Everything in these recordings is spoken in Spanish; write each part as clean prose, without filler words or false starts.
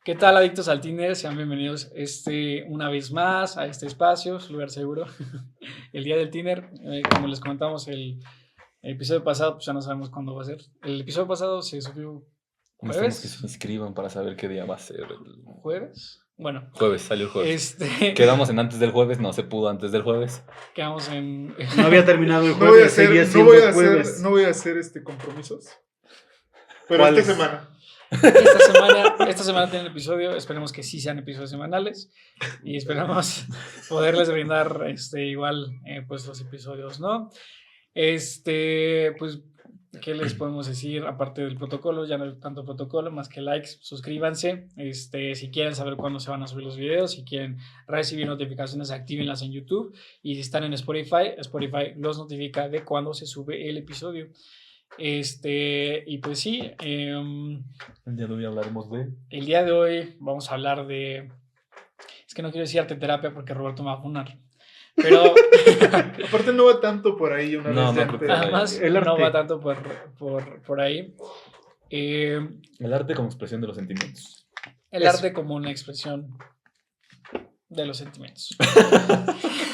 ¿Qué tal, adictos al Tinder? Sean bienvenidos una vez más a este espacio, su lugar seguro, el día del Tinder. Como les comentamos el episodio pasado, pues ya no sabemos cuándo va a ser. El episodio pasado se subió Necesitamos que jueves, se inscriban para saber qué día va a ser. jueves. Bueno, Jueves, salió el jueves. este, Quedamos en antes del jueves, no se pudo antes del jueves. quedamos en... No había terminado el No voy a jueves, seguía hacer, no siendo voy a hacer, jueves. no voy a hacer compromisos. Pero ¿Cuáles? esta semana. Esta semana tiene el episodio, esperemos que sí sean episodios semanales y esperamos poderles brindar igual pues los episodios, ¿no? Pues, ¿qué les podemos decir? Aparte del protocolo, ya no hay tanto protocolo, más que likes, suscríbanse. Si quieren saber cuándo se van a subir los videos, si quieren recibir notificaciones, actívenlas en YouTube. Y si están en Spotify los notifica de cuándo se sube el episodio. Y pues sí, El día de hoy hablaremos de... el día de hoy vamos a hablar de... Es que no quiero decir arte terapia porque Roberto me va a funar. Pero Aparte no va tanto por ahí una No, vez de no creo arte. que- además El arte. no va tanto por ahí. El arte como expresión de los sentimientos. El Eso. arte como una expresión de los sentimientos.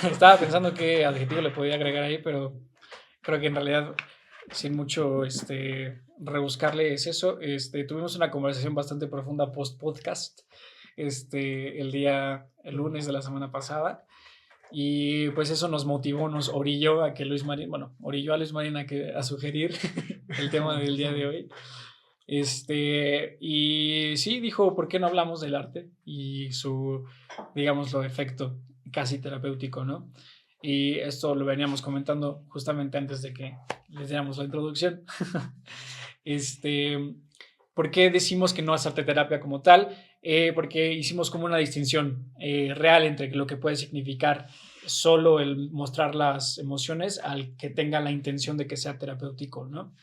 Estaba pensando qué adjetivo le podía agregar ahí, pero creo que en realidad, sin mucho rebuscarle, es eso. Tuvimos una conversación bastante profunda post-podcast el lunes de la semana pasada. Y pues eso nos motivó, nos orilló a que orilló a Luis Marín a sugerir el tema del día de hoy. Y sí, dijo, ¿por qué no hablamos del arte y su, digámoslo, efecto casi terapéutico, ¿no? Y esto lo veníamos comentando justamente antes de que les diéramos la introducción. ¿Por qué decimos que no es arte terapia como tal? Porque hicimos como una distinción real entre lo que puede significar solo el mostrar las emociones al que tenga la intención de que sea terapéutico, ¿no?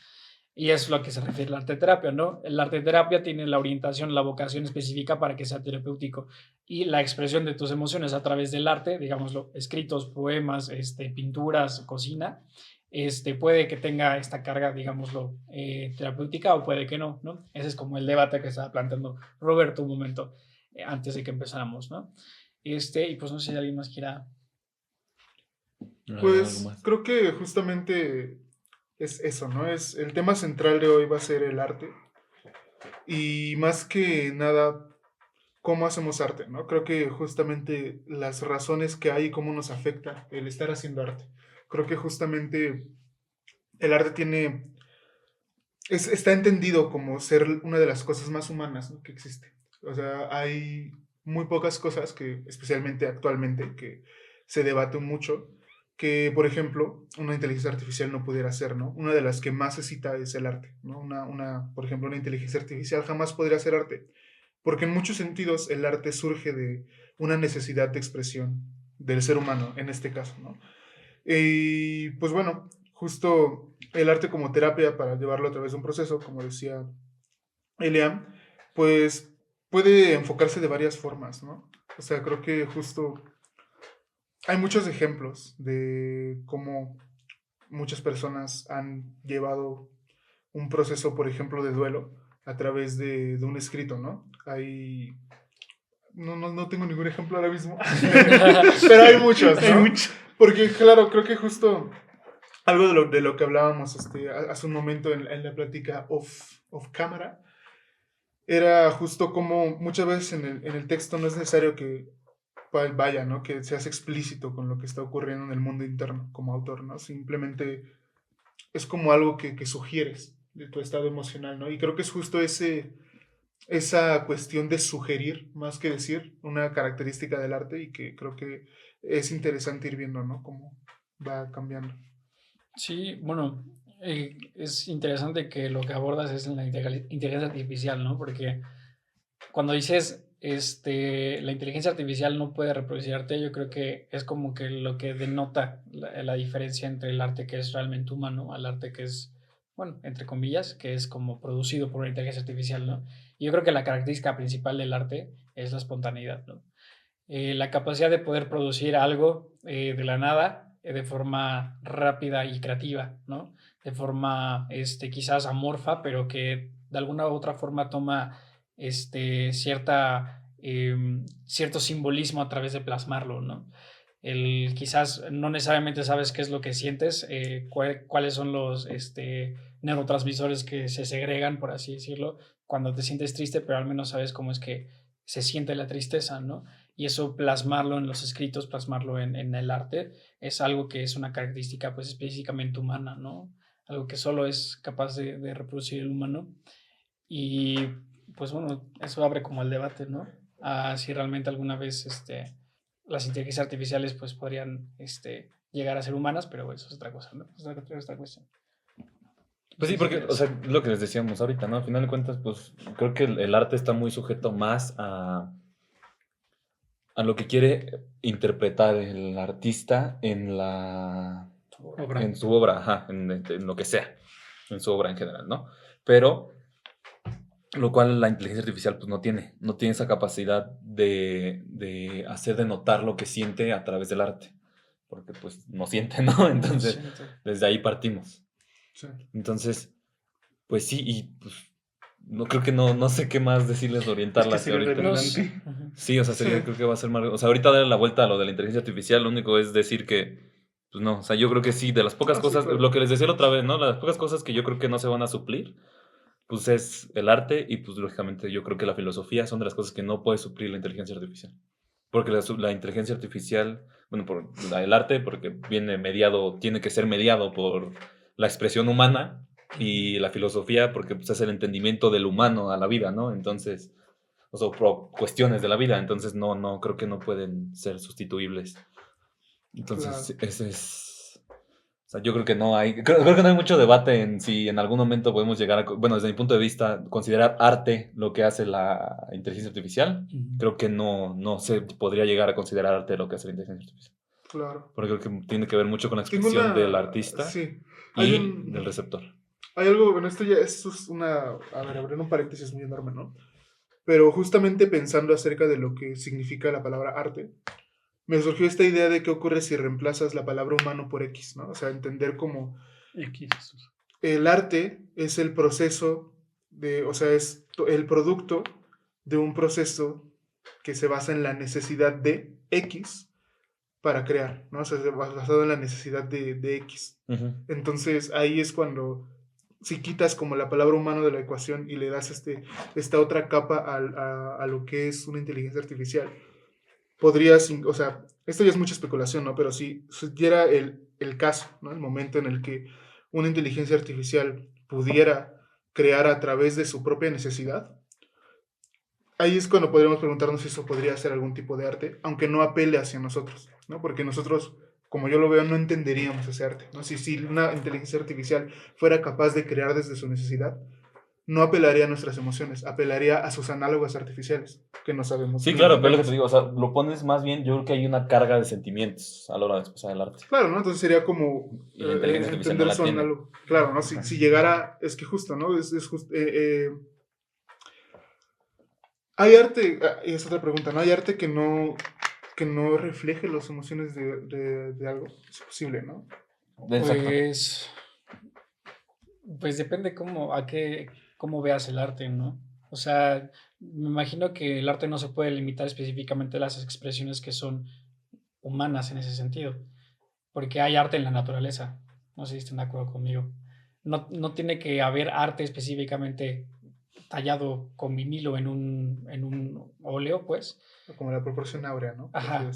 Y es lo a que se refiere el arte terapia, ¿no? El arte terapia tiene la orientación, la vocación específica para que sea terapéutico y la expresión de tus emociones a través del arte, digámoslo, escritos, poemas, pinturas, cocina, puede que tenga esta carga, digámoslo, terapéutica o puede que no, ¿no? Ese es como el debate que estaba planteando Roberto un momento antes de que empezáramos, ¿no? Y pues no sé si alguien más quiera... ¿Algo Pues más? creo que justamente es eso, ¿no? El tema central de hoy va a ser el arte. Y más que nada, cómo hacemos arte, ¿no? Creo que justamente las razones que hay y cómo nos afecta el estar haciendo arte. Creo que justamente el arte está entendido como ser una de las cosas más humanas, ¿no?, que existe. O sea, hay muy pocas cosas que, especialmente actualmente, que se debaten mucho, que, por ejemplo, una inteligencia artificial no pudiera hacer, ¿no? Una de las que más se cita es el arte, ¿no? Por ejemplo, una inteligencia artificial jamás podría hacer arte, porque en muchos sentidos el arte surge de una necesidad de expresión del ser humano, en este caso, ¿no? Y pues bueno, justo el arte como terapia para llevarlo a través de un proceso, como decía Eliam, pues puede enfocarse de varias formas, ¿no? O sea, creo que justo hay muchos ejemplos de cómo muchas personas han llevado un proceso, por ejemplo, de duelo a través de un escrito, ¿no? No tengo ningún ejemplo ahora mismo, pero hay muchos, ¿no? Hay mucho. Porque, claro, creo que justo algo de lo que hablábamos hace un momento en la plática off cámara, era justo como muchas veces en el texto no es necesario que vaya, ¿no? Que seas explícito con lo que está ocurriendo en el mundo interno como autor, ¿no? Simplemente es como algo que sugieres de tu estado emocional, ¿no? Y creo que es justo esa cuestión de sugerir, más que decir, una característica del arte y que creo que es interesante ir viendo, ¿no? Cómo va cambiando. Sí, bueno, es interesante que lo que abordas es la inteligencia artificial, ¿no? Porque cuando dices, la inteligencia artificial no puede reproducir arte, yo creo que es como que lo que denota la diferencia entre el arte que es realmente humano al arte que es, bueno, entre comillas, que es como producido por una inteligencia artificial, ¿no? Y yo creo que la característica principal del arte es la espontaneidad, ¿no? La capacidad de poder producir algo de la nada de forma rápida y creativa, ¿no? De forma quizás amorfa, pero que de alguna u otra forma toma cierto simbolismo a través de plasmarlo, ¿no? Quizás no necesariamente sabes qué es lo que sientes, cuáles son los neurotransmisores que se segregan, por así decirlo, cuando te sientes triste, pero al menos sabes cómo es que se siente la tristeza, ¿no? Y eso plasmarlo en los escritos, plasmarlo en el arte, es algo que es una característica pues específicamente humana, ¿no? Algo que solo es capaz de reproducir el humano. Y pues bueno, eso abre como el debate, ¿no? A si realmente alguna vez las inteligencias artificiales pues podrían llegar a ser humanas, pero eso es otra cosa, ¿no? Es otra cuestión. Pues sí, porque, o sea, lo que les decíamos ahorita, ¿no? Al final de cuentas, pues creo que el arte está muy sujeto más a lo que quiere interpretar el artista en su obra, ajá, en lo que sea, en su obra en general, ¿no? Pero lo cual la inteligencia artificial pues no tiene esa capacidad de hacer de notar lo que siente a través del arte, porque pues no siente, ¿no? Entonces, desde ahí partimos. Sí. Entonces, pues sí, y pues no creo que no sé qué más decirles de orientarla hacia ahorita. Sí, o sea, creo que va a ser más, o sea, ahorita darle la vuelta a lo de la inteligencia artificial, lo único es decir que pues no, o sea, yo creo que sí, de las pocas cosas, claro. Lo que les decía la otra vez, ¿no? Las pocas cosas que yo creo que no se van a suplir, pues es el arte y pues lógicamente yo creo que la filosofía son de las cosas que no puede suplir la inteligencia artificial. Porque la inteligencia artificial, bueno, el arte, porque tiene que ser mediado por la expresión humana, y la filosofía porque pues, es el entendimiento del humano a la vida, ¿no? Entonces, o sea, cuestiones de la vida, entonces no creo que no pueden ser sustituibles. Entonces, claro. Ese es... O sea, yo creo que creo que no hay mucho debate en si en algún momento podemos llegar a, bueno, desde mi punto de vista, considerar arte lo que hace la inteligencia artificial. Uh-huh. Creo que no se podría llegar a considerar arte lo que hace la inteligencia artificial. Claro. Porque creo que tiene que ver mucho con la expresión del artista, sí, y del receptor. Hay algo, bueno, esto es abrir un paréntesis muy enorme, ¿no? Pero justamente pensando acerca de lo que significa la palabra arte, me surgió esta idea de qué ocurre si reemplazas la palabra humano por X, ¿no? O sea, entender como X. El arte es el proceso es el producto de un proceso que se basa en la necesidad de X para crear, ¿no? O sea, basado en la necesidad de X. Uh-huh. Entonces, ahí es cuando, si quitas como la palabra humano de la ecuación y le das esta otra capa a lo que es una inteligencia artificial, podrías, o sea, esto ya es mucha especulación, ¿no? Pero si diera el caso, ¿no? El momento en el que una inteligencia artificial pudiera crear a través de su propia necesidad, ahí es cuando podríamos preguntarnos si eso podría ser algún tipo de arte, aunque no apele hacia nosotros, ¿no? Porque nosotros, como yo lo veo, no entenderíamos ese arte, ¿no? Si una inteligencia artificial fuera capaz de crear desde su necesidad, no apelaría a nuestras emociones, apelaría a sus análogas artificiales, que no sabemos. Sí, claro, pero lo que te digo, o sea, lo pones más bien, yo creo que hay una carga de sentimientos a la hora de expresar el arte. Claro, ¿no? Entonces sería como entender su análogo. Claro, ¿no? Si llegara, es que justo, ¿no? Es justo, hay arte, y es otra pregunta, ¿no? Hay arte que no refleje las emociones de algo. Es posible, ¿no? Pues depende cómo veas el arte, ¿no? O sea, me imagino que el arte no se puede limitar específicamente a las expresiones que son humanas en ese sentido, porque hay arte en la naturaleza. No sé si están de acuerdo conmigo. No tiene que haber arte específicamente tallado con vinilo en un óleo, pues. Como la proporción áurea, ¿no? Ajá.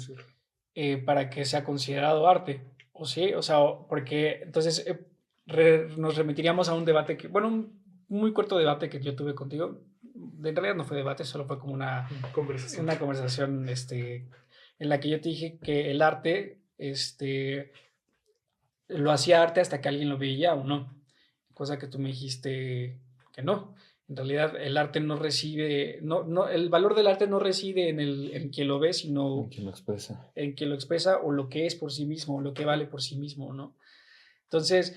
Para que sea considerado arte. ¿O sí? O sea, porque entonces nos remitiríamos a un debate un muy corto debate que yo tuve contigo. En realidad no fue debate, solo fue como una conversación en la que yo te dije que el arte lo hacía arte hasta que alguien lo veía o no. Cosa que tú me dijiste que no. En realidad el arte no recibe, el valor del arte no reside en quien lo ve, sino en quien lo expresa. En quien lo expresa o lo que es por sí mismo, lo que vale por sí mismo, ¿no? Entonces,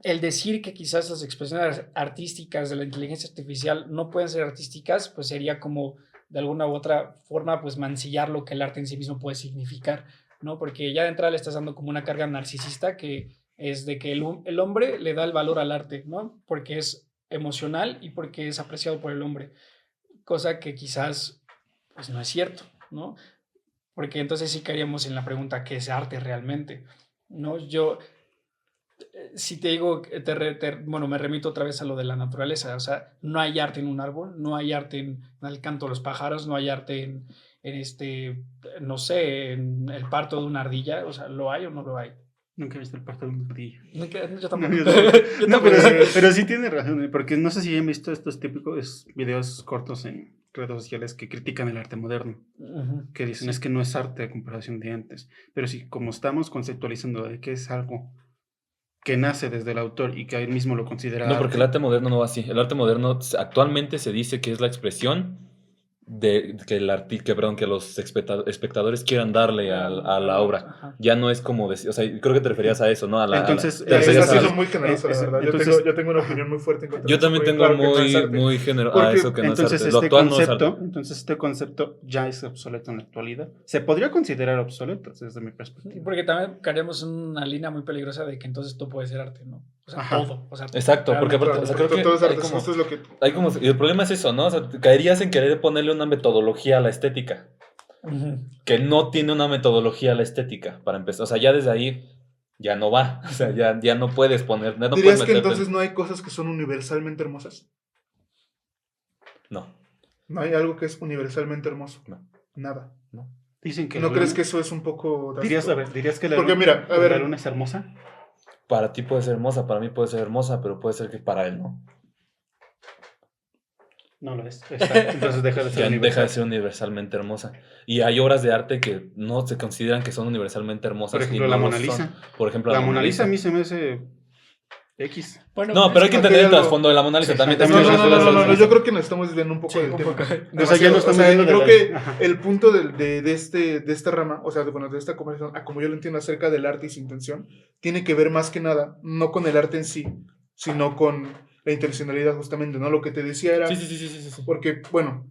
el decir que quizás las expresiones artísticas de la inteligencia artificial no pueden ser artísticas, pues sería como de alguna u otra forma, pues mancillar lo que el arte en sí mismo puede significar, ¿no? Porque ya de entrada le estás dando como una carga narcisista que es de que el hombre le da el valor al arte, ¿no? Porque es emocional y porque es apreciado por el hombre. cosa que quizás pues no es cierto, ¿no? Porque entonces sí caeríamos en la pregunta, ¿qué es arte realmente? ¿No? Yo, si te digo, bueno, me remito otra vez a lo de la naturaleza, o sea, no hay arte en un árbol, no hay arte en el canto de los pájaros, no hay arte no sé, en el parto de una ardilla, o sea, ¿lo hay o no lo hay? Nunca he visto el parto de una ardilla. Yo tampoco. No, pero sí tiene razón, porque no sé si han visto estos típicos videos cortos en redes sociales que critican el arte moderno, que dicen es que no es arte a comparación de antes, pero sí, como estamos conceptualizando de que es algo que nace desde el autor y que él mismo lo considera No, porque el arte. arte moderno no va así. El arte moderno actualmente se dice que es la expresión de que los espectadores quieran darle a la obra. Ajá. Ya no es como decir, o sea, creo que te referías a eso, ¿no? Entonces, te referías Estás a siendo muy generoso, la verdad. entonces- Yo tengo una opinión muy fuerte en contra de yo eso, también porque tengo claro que no es arte. muy género a Porque eso que no es Entonces arte. Lo actual no es arte. entonces este concepto ya es obsoleto en la actualidad. Se podría considerar obsoleto desde mi perspectiva. Porque también caeríamos en una línea muy peligrosa de que entonces todo puede ser arte, ¿no? O sea, Ajá. todo. O sea, Exacto, porque realmente aparte, o sea, todo. creo que todo es hay arte, como, esto es lo que... hay como, y el problema es eso, ¿no? O sea, caerías en querer ponerle una metodología a la estética, Ujú. que no tiene una metodología a la estética, para empezar. O sea, ya desde ahí ya no va. O sea, ya no puedes poner, ya no puedes ¿Dirías que meterte entonces no hay cosas que son universalmente hermosas? No, ¿No hay algo que es universalmente hermoso? no, Nada. no. Dicen que ¿No la crees luna- que eso es un poco... dirías que la Porque luna, mira, a ver- la luna es hermosa? Para ti puede ser hermosa, para mí puede ser hermosa, pero puede ser que para él no. No lo es. Exacto. Entonces deja de ser Ya deja universal. de ser universalmente hermosa. Y hay obras de arte que no se consideran que son universalmente hermosas. Por ejemplo, y no la lo Mona son. Lisa. Por ejemplo, La Mona Lisa a mí se me hace X. Bueno, No, pero hay que aquí entender hay el algo- trasfondo de la Mona Lisa Sí, también. exacto. No, también no, es no, una no, sola- yo creo que nos estamos desviando un poco Sí, del un tema. poco. O sea, ya no Demasiado. estamos O sea, viendo creo de que la... Ajá. el punto de esta rama, o sea, de esta conversación, a como yo lo entiendo acerca del arte y su intención, tiene que ver más que nada, no con el arte en sí, sino con la intencionalidad justamente, ¿no? Lo que te decía era, Sí. porque, bueno,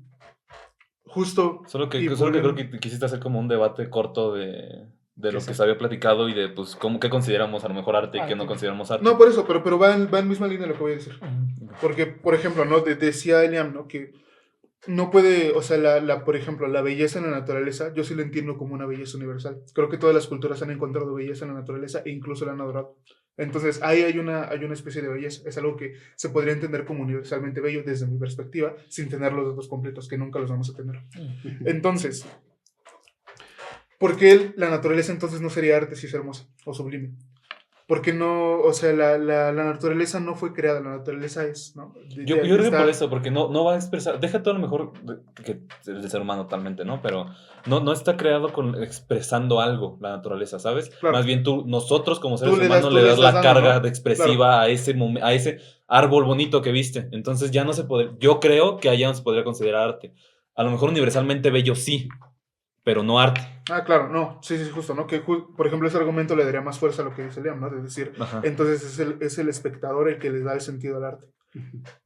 justo... Solo que y creo volviendo- que quisiste hacer como un debate corto de lo que Exacto. se había platicado y de, pues, qué consideramos a lo mejor arte y qué no Arte. consideramos arte. No, por eso, pero va en misma línea de lo que voy a decir. Ujú. Porque, por ejemplo, ¿no? Decía Eliam, ¿no? Que no puede, o sea, por ejemplo, la belleza en la naturaleza, yo sí la entiendo como una belleza universal. Creo que todas las culturas han encontrado belleza en la naturaleza e incluso la han adorado. Entonces, ahí hay una especie de belleza. Es algo que se podría entender como universalmente bello desde mi perspectiva, sin tener los datos completos, que nunca los vamos a tener. Entonces, ¿por qué la naturaleza entonces no sería arte si es hermosa o sublime? Porque no, o sea, la naturaleza no fue creada, la naturaleza es, ¿no? Yo creo que Está- por eso, porque no va a expresar, deja todo a lo mejor que el ser humano totalmente, ¿no? Pero no está creado expresando algo, la naturaleza, ¿sabes? Claro. Más bien nosotros como seres Tú le das- humanos tú le le das estás la dando, carga ¿no? de expresiva a ese árbol bonito que viste. Entonces ya no se puede, yo creo que allá no se podría considerar arte. A lo mejor universalmente bello sí, pero no arte. Ah, claro, no, sí, justo, ¿no? Que, por ejemplo, ese argumento le daría más fuerza a lo que dice Liam, ¿no? De decir, Ajá. entonces es el espectador el que les da el sentido al arte.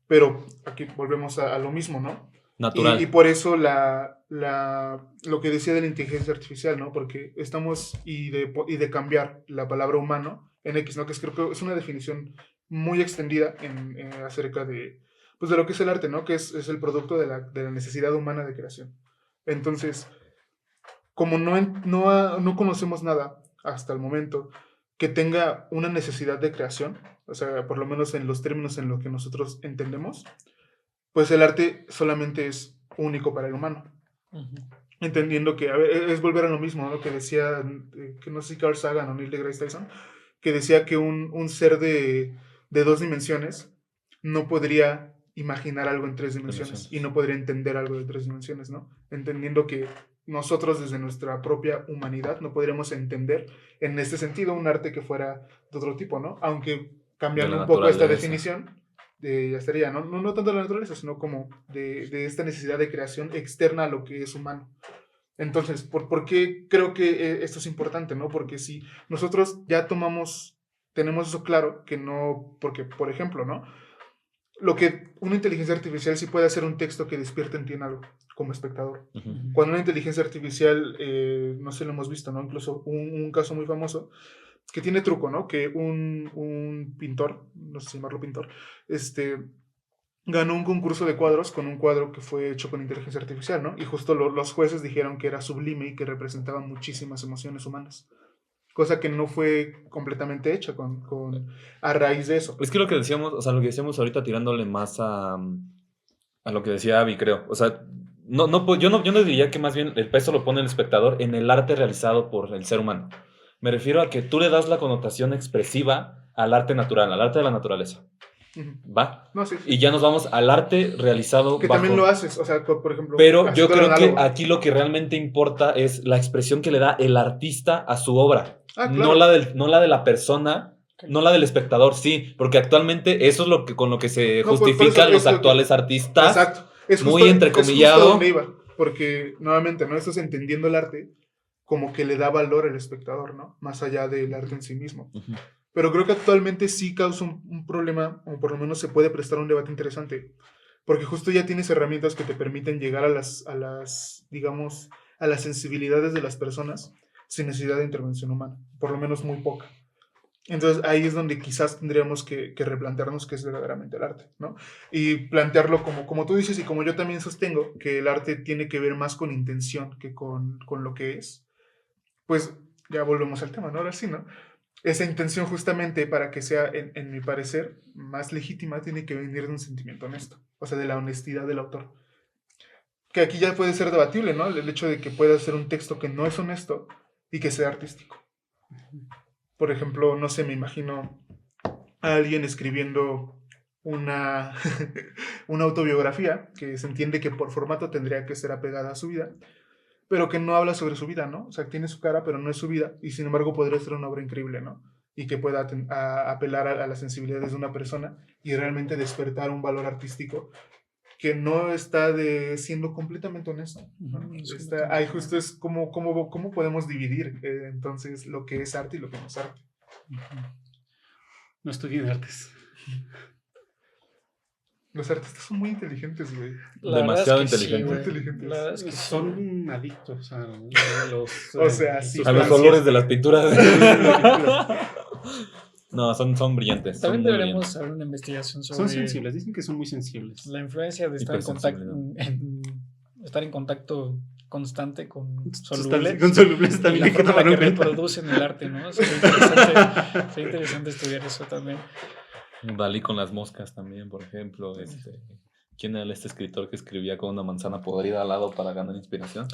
Pero aquí volvemos a lo mismo, ¿no? Natural. Y por eso lo que decía de la inteligencia artificial, ¿no? Porque estamos, y de cambiar la palabra humano en X, ¿no? Que creo que es una definición muy extendida acerca de, pues, de lo que es el arte, ¿no? Que es el producto de la necesidad humana de creación. Entonces, como no conocemos nada hasta el momento que tenga una necesidad de creación, o sea, por lo menos en los términos en los que nosotros entendemos, pues el arte solamente es único para el humano. Ujú. Entendiendo que, a ver, es volver a lo mismo, ¿no? Que decía, que no sé si Carl Sagan o Neil deGrasse Tyson, que decía que un ser de 2 dimensiones no podría imaginar algo en 3 dimensiones y no podría entender algo de 3 dimensiones, ¿no? Entendiendo que nosotros desde nuestra propia humanidad no podríamos entender en este sentido un arte que fuera de otro tipo, ¿no? Aunque cambiando un poco esta definición, ya estaría, no tanto de la naturaleza, sino como de esta necesidad de creación externa a lo que es humano. Entonces, ¿por qué creo que esto es importante, no? Porque si nosotros ya tenemos eso claro, que no, porque, por ejemplo, ¿no? Lo que una inteligencia artificial sí puede hacer un texto que despierte en ti en algo, como espectador. Ujú. Cuando una inteligencia artificial, no sé, lo hemos visto, ¿no? Incluso un caso muy famoso, que tiene truco, ¿no? Que un pintor, no sé si llamarlo pintor, ganó un concurso de cuadros con un cuadro que fue hecho con inteligencia artificial, ¿no? Y justo los jueces dijeron que era sublime y que representaba muchísimas emociones humanas. Cosa que no fue completamente hecha a raíz de eso. Es que lo que decíamos, o sea, lo que decíamos ahorita tirándole más a lo que decía Abby, creo. O sea, yo no diría que más bien el peso lo pone el espectador en el arte realizado por el ser humano. Me refiero a que tú le das la connotación expresiva al arte natural, al arte de la naturaleza. ¿Va? No, sí. Y ya nos vamos al arte realizado que también lo haces, o sea, por ejemplo... Pero yo creo que aquí lo que realmente importa es la expresión que le da el artista a su obra. Claro. No la de la persona, no la del espectador, sí, porque actualmente eso es con lo que se justifican los actuales artistas. Exacto. Es muy entrecomillado. Es justo donde iba, porque nuevamente, ¿no? Estás entendiendo el arte como que le da valor al espectador, ¿no? Más allá del arte en sí mismo. Uh-huh. Pero creo que actualmente sí causa un problema, o por lo menos se puede prestar un debate interesante, porque justo ya tienes herramientas que te permiten llegar a las digamos, a las sensibilidades de las personas sin necesidad de intervención humana, por lo menos muy poca. Entonces ahí es donde quizás tendríamos que replantearnos qué es verdaderamente el arte, ¿no? Y plantearlo como tú dices y como yo también sostengo, que el arte tiene que ver más con intención que con lo que es. Pues ya volvemos al tema, ¿no? Ahora sí, ¿no? Esa intención justamente para que sea, en mi parecer, más legítima, tiene que venir de un sentimiento honesto, o sea, de la honestidad del autor. Que aquí ya puede ser debatible, ¿no? El hecho de que pueda ser un texto que no es honesto y que sea artístico. Por ejemplo, no sé, me imagino a alguien escribiendo una autobiografía que se entiende que por formato tendría que ser apegada a su vida, pero que no habla sobre su vida, ¿no? O sea, tiene su cara, pero no es su vida, y sin embargo podría ser una obra increíble, ¿no? Y que pueda apelar a las sensibilidades de una persona y realmente despertar un valor artístico que no está siendo completamente honesto, ¿no? Ahí justo es cómo podemos dividir entonces lo que es arte y lo que no es arte. No estudié artes. Los artistas son muy inteligentes, güey. Demasiado inteligentes. Sí, muy inteligentes. Es que son adictos a los... sí, a los olores de las pinturas. No, son brillantes. También deberíamos hacer una investigación sobre... Son sensibles, dicen que son muy sensibles. La influencia de estar en contacto constante con solubles. Con solubles también. Y la forma en la que reproducen el arte, ¿no? Sería interesante estudiar eso también. Dalí con las moscas también, por ejemplo. ¿Quién era este escritor que escribía con una manzana podrida al lado para ganar inspiración?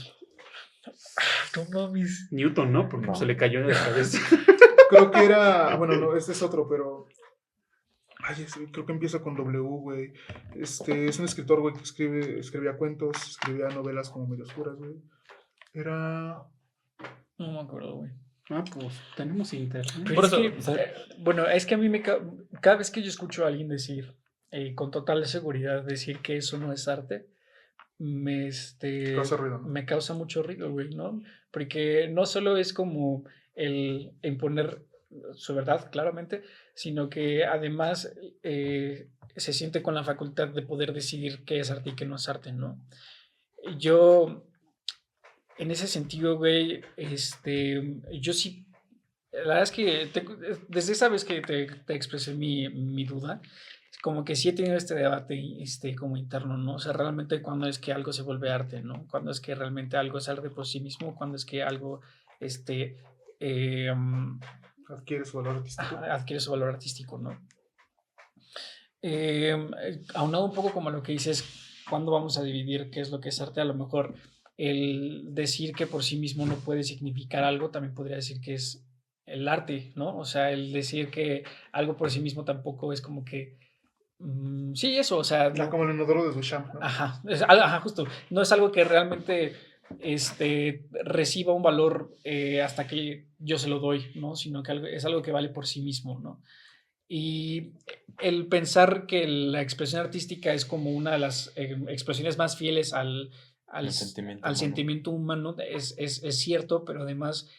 No mames. Newton, ¿no? Porque se le cayó en la cabeza. Creo que era... Bueno, no, este es otro, pero... Ay, creo que empieza con W, güey. Es un escritor, güey, que escribía cuentos, escribía novelas como medio oscuras, güey. Era... No me acuerdo, güey. Pues tenemos internet. Por eso, bueno, es que a mí cada vez que yo escucho a alguien decir, con total seguridad, decir que eso no es arte, causa ruido, ¿no? Me causa mucho ruido, güey, ¿no? Porque no solo es como el imponer su verdad, claramente, sino que además se siente con la facultad de poder decidir qué es arte y qué no es arte, ¿no? Yo... En ese sentido, güey, yo sí, la verdad es que desde esa vez que te expresé mi duda, como que sí he tenido este debate como interno, ¿no? O sea, realmente cuándo es que algo se vuelve arte, ¿no? Cuándo es que realmente algo es arte por sí mismo, cuándo es que algo, adquiere su valor artístico. Adquiere su valor artístico, ¿no? Aunado un poco como lo que dices, ¿cuándo vamos a dividir qué es lo que es arte? A lo mejor... El decir que por sí mismo no puede significar algo también podría decir que es el arte, ¿no? O sea, el decir que algo por sí mismo tampoco es como que... sí, eso, o sea... como el inodoro de Duchamp, ¿no? Ajá, justo. No es algo que realmente reciba un valor hasta que yo se lo doy, ¿no? Sino que es algo que vale por sí mismo, ¿no? Y el pensar que la expresión artística es como una de las expresiones más fieles al sentimiento humano es cierto, pero además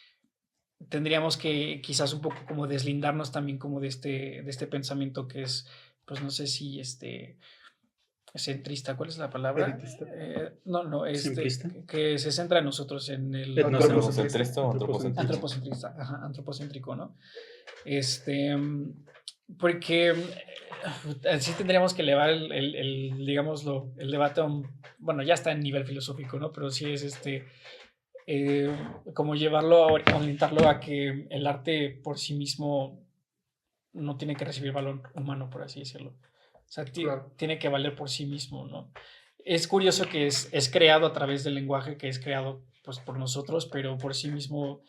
tendríamos que quizás un poco como deslindarnos también como de este pensamiento que es, pues no sé si centrista, ¿cuál es la palabra? No, que se centra en nosotros, en el etnocentrista o antropocentrista. Antropocéntrico, ¿no? Porque sí tendríamos que elevar digámoslo, el debate bueno, ya está en nivel filosófico, ¿no? Pero sí es como orientarlo a que el arte por sí mismo no tiene que recibir valor humano, por así decirlo. O sea, Claro. tiene que valer por sí mismo, ¿no? Es curioso que es creado a través del lenguaje, que es creado pues, por nosotros, pero por sí mismo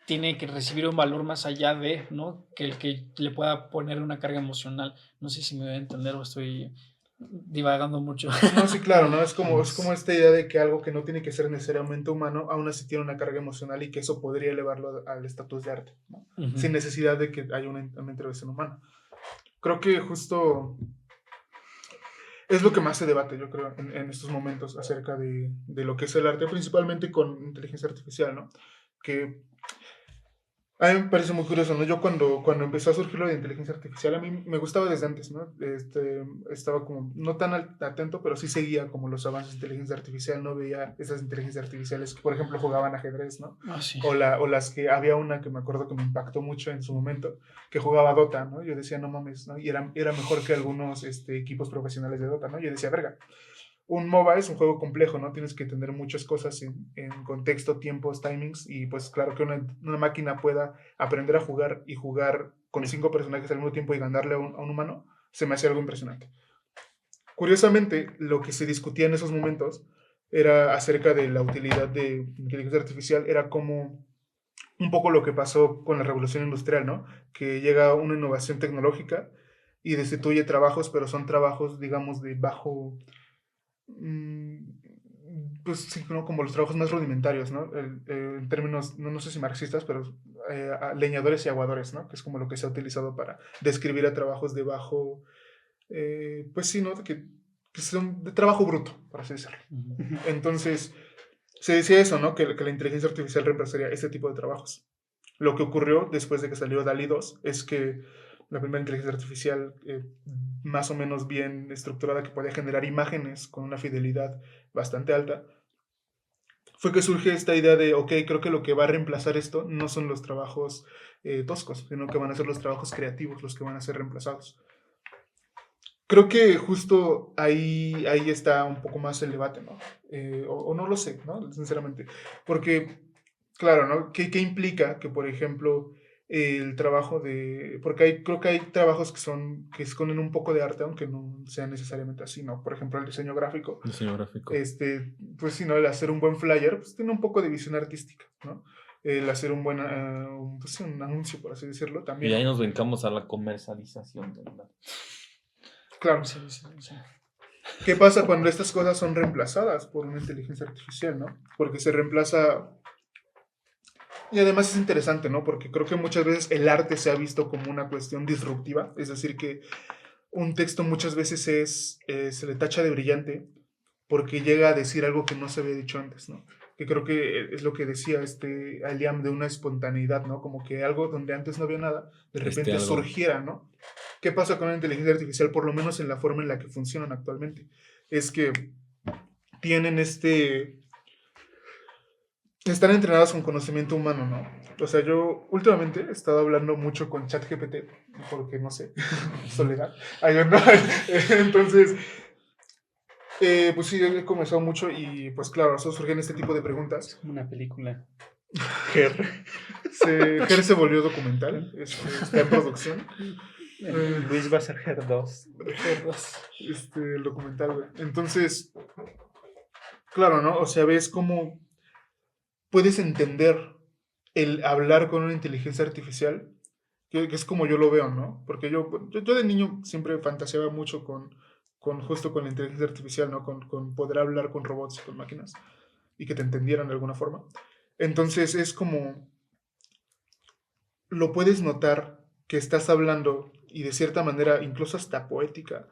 tiene que recibir un valor más allá de, ¿no? Que el que le pueda poner una carga emocional. No sé si me voy a entender o estoy divagando mucho. No, sí, claro, ¿no? Es como esta idea de que algo que no tiene que ser necesariamente humano, aún así tiene una carga emocional y que eso podría elevarlo al estatus de arte, ¿no? Uh-huh. Sin necesidad de que haya una intervención humana. Creo que justo es lo que más se debate, yo creo, en estos momentos acerca de lo que es el arte, principalmente con inteligencia artificial, ¿no? Que a mí me parece muy curioso, ¿no? Yo cuando empezó a surgir lo de inteligencia artificial, a mí me gustaba desde antes, ¿no? Estaba como, no tan atento, pero sí seguía como los avances de inteligencia artificial, ¿no? Veía esas inteligencias artificiales que, por ejemplo, jugaban ajedrez, ¿no? Sí. O las que, había una que me acuerdo que me impactó mucho en su momento, que jugaba Dota, ¿no? Yo decía, no mames, ¿no? Y era mejor que algunos equipos profesionales de Dota, ¿no? Yo decía, verga. Un MOBA es un juego complejo, ¿no? Tienes que tener muchas cosas en contexto, tiempos, timings, y pues claro que una máquina pueda aprender a jugar y jugar con 5 personajes al mismo tiempo y ganarle a un humano, se me hacía algo impresionante. Curiosamente, lo que se discutía en esos momentos era acerca de la utilidad de inteligencia artificial, era como un poco lo que pasó con la revolución industrial, ¿no? Que llega una innovación tecnológica y destituye trabajos, pero son trabajos, digamos, de bajo pues sí, ¿no? Como los trabajos más rudimentarios, ¿no? En términos, no sé si marxistas, pero leñadores y aguadores, ¿no? Que es como lo que se ha utilizado para describir a trabajos de bajo, pues sí, ¿no? Que son de trabajo bruto, por así decirlo. Uh-huh. Entonces, se decía eso, ¿no? Que la inteligencia artificial reemplazaría ese tipo de trabajos. Lo que ocurrió después de que salió DALL-E 2 es que la primera inteligencia artificial más o menos bien estructurada que podía generar imágenes con una fidelidad bastante alta, fue que surge esta idea de, ok, creo que lo que va a reemplazar esto no son los trabajos toscos, sino que van a ser los trabajos creativos los que van a ser reemplazados. Creo que justo ahí está un poco más el debate, ¿no? O no lo sé, ¿no? Sinceramente. Porque, claro, ¿no? ¿Qué implica que, por ejemplo, el trabajo de... Porque creo que hay trabajos que esconden un poco de arte, aunque no sea necesariamente así, ¿no? Por ejemplo, el diseño gráfico. Diseño gráfico. Pues sí, ¿no? El hacer un buen flyer, pues tiene un poco de visión artística, ¿no? El hacer un buen pues, un anuncio, por así decirlo, también. Y ahí nos brincamos a la comercialización, ¿verdad? Claro. Sí. ¿Qué pasa cuando estas cosas son reemplazadas por una inteligencia artificial, ¿no? Porque se reemplaza... Y además es interesante, ¿no? Porque creo que muchas veces el arte se ha visto como una cuestión disruptiva, es decir, que un texto muchas veces se le tacha de brillante porque llega a decir algo que no se había dicho antes, ¿no? Que creo que es lo que decía Aliam de una espontaneidad, ¿no? Como que algo donde antes no había nada, de repente surgiera, ¿no? ¿Qué pasa con la inteligencia artificial? Por lo menos en la forma en la que funcionan actualmente. Es que tienen están entrenadas con conocimiento humano, ¿no? O sea, yo últimamente he estado hablando mucho con ChatGPT, porque no sé, soledad. Entonces, pues sí, he comenzado mucho y pues claro, eso surgen este tipo de preguntas. Es como una película. Her se volvió documental, está en producción. Luis va a ser Her 2. El documental, güey. Entonces, claro, ¿no? O sea, ves cómo puedes entender el hablar con una inteligencia artificial, que es como yo lo veo, ¿no? Porque yo de niño siempre fantaseaba mucho justo con la inteligencia artificial, ¿no? Con poder hablar con robots y con máquinas y que te entendieran de alguna forma. Entonces es como, lo puedes notar que estás hablando y de cierta manera, incluso hasta poética,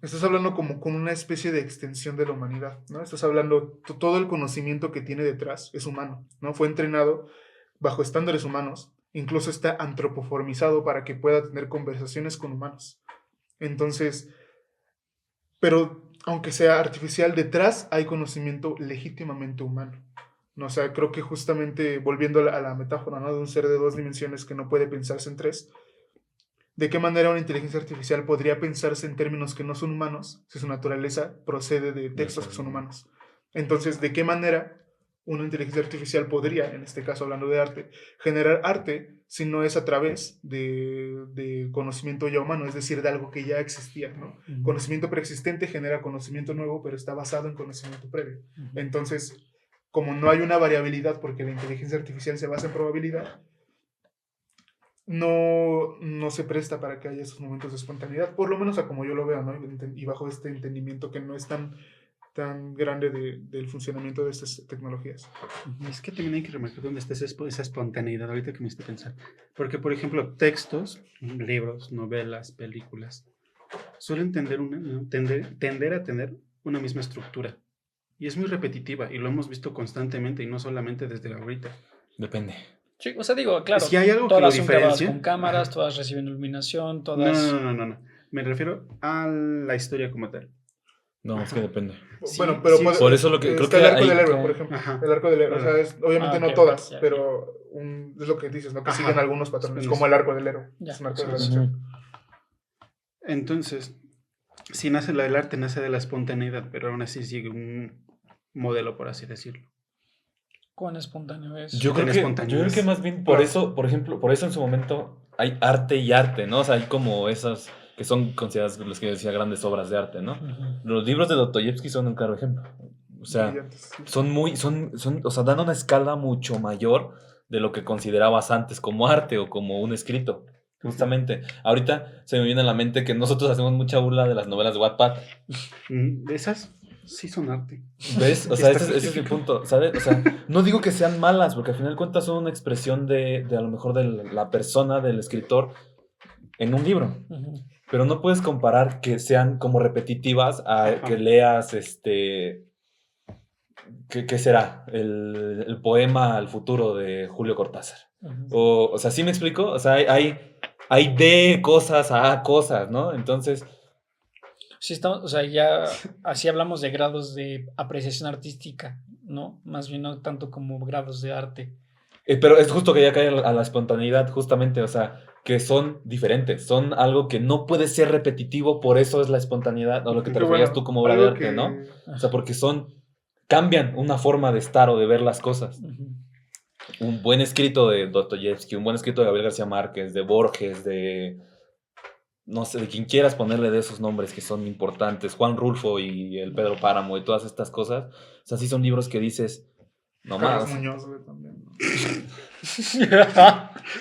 estás hablando como con una especie de extensión de la humanidad, ¿no? Estás hablando, todo el conocimiento que tiene detrás es humano, ¿no? Fue entrenado bajo estándares humanos, incluso está antropoformizado para que pueda tener conversaciones con humanos. Entonces, pero aunque sea artificial, detrás hay conocimiento legítimamente humano, ¿no? O sea, creo que justamente volviendo a la metáfora, ¿no? De un ser de 2 dimensiones que no puede pensarse en 3, ¿De qué manera una inteligencia artificial podría pensarse en términos que no son humanos si su naturaleza procede de textos que son humanos? Entonces, ¿de qué manera una inteligencia artificial podría, en este caso hablando de arte, generar arte si no es a través de conocimiento ya humano, es decir, de algo que ya existía, ¿no? Uh-huh. Conocimiento preexistente genera conocimiento nuevo, pero está basado en conocimiento previo. Uh-huh. Entonces, como no hay una variabilidad porque la inteligencia artificial se basa en probabilidad, no se presta para que haya esos momentos de espontaneidad, por lo menos a como yo lo veo, ¿no? Y bajo este entendimiento que no es tan grande del funcionamiento de estas tecnologías. Es que también hay que remarcar dónde está esa espontaneidad, ahorita que me estoy pensando. Porque, por ejemplo, textos, libros, novelas, películas, suelen tender a tener una misma estructura. Y es muy repetitiva, y lo hemos visto constantemente, y no solamente desde ahorita. Depende. Sí, o sea, digo, claro, si hay algo todas que lo son grabadas con cámaras, todas reciben iluminación, todas... No. Me refiero a la historia como tal. No, es que depende. Sí, bueno, pero por eso lo que creo que el arco del héroe, por ejemplo. Ajá. El arco del héroe, o sea, obviamente no todas, ya, pero es lo que dices, ¿no? Que siguen algunos patrones, como el arco del héroe. Ya. Es un arco de relación. Entonces, si nace el arte, nace de la espontaneidad, pero aún así sigue un modelo, por así decirlo. ¿Cuán espontáneo es? Yo creo que más bien por eso, por ejemplo, por eso en su momento hay arte y arte, ¿no? O sea, hay como esas que son consideradas, los que decía, grandes obras de arte, ¿no? Uh-huh. Los libros de Dostoyevsky son un claro ejemplo. O sea, o sea, dan una escala mucho mayor de lo que considerabas antes como arte o como un escrito. Justamente. Ahorita se me viene a la mente que nosotros hacemos mucha burla de las novelas de Wattpad. ¿De esas? Sí son arte. ¿Ves? O sea, ese es mi punto, ¿sabes? O sea, no digo que sean malas, porque al final de cuentas son una expresión de a lo mejor de la persona, del escritor, en un libro. Uh-huh. Pero no puedes comparar que sean como repetitivas a que leas, ¿qué será? El poema al futuro de Julio Cortázar. Uh-huh. O sea, ¿sí me explico? O sea, hay de cosas a cosas, ¿no? Entonces... Sí, estamos, o sea, ya así hablamos de grados de apreciación artística, ¿no? Más bien no tanto como grados de arte. Pero es justo que ya cae a la espontaneidad, justamente, o sea, que son diferentes, son algo que no puede ser repetitivo, por eso es la espontaneidad, o lo que te referías tú como obra de arte, ¿no? O sea, porque cambian una forma de estar o de ver las cosas. Uh-huh. Un buen escrito de Dostoyevsky, un buen escrito de Gabriel García Márquez, de Borges, no sé, de quien quieras ponerle de esos nombres que son importantes, Juan Rulfo y el Pedro Páramo y todas estas cosas, o sea, sí son libros que dices, no más. Carlos Muñoz, güey, también, ¿no?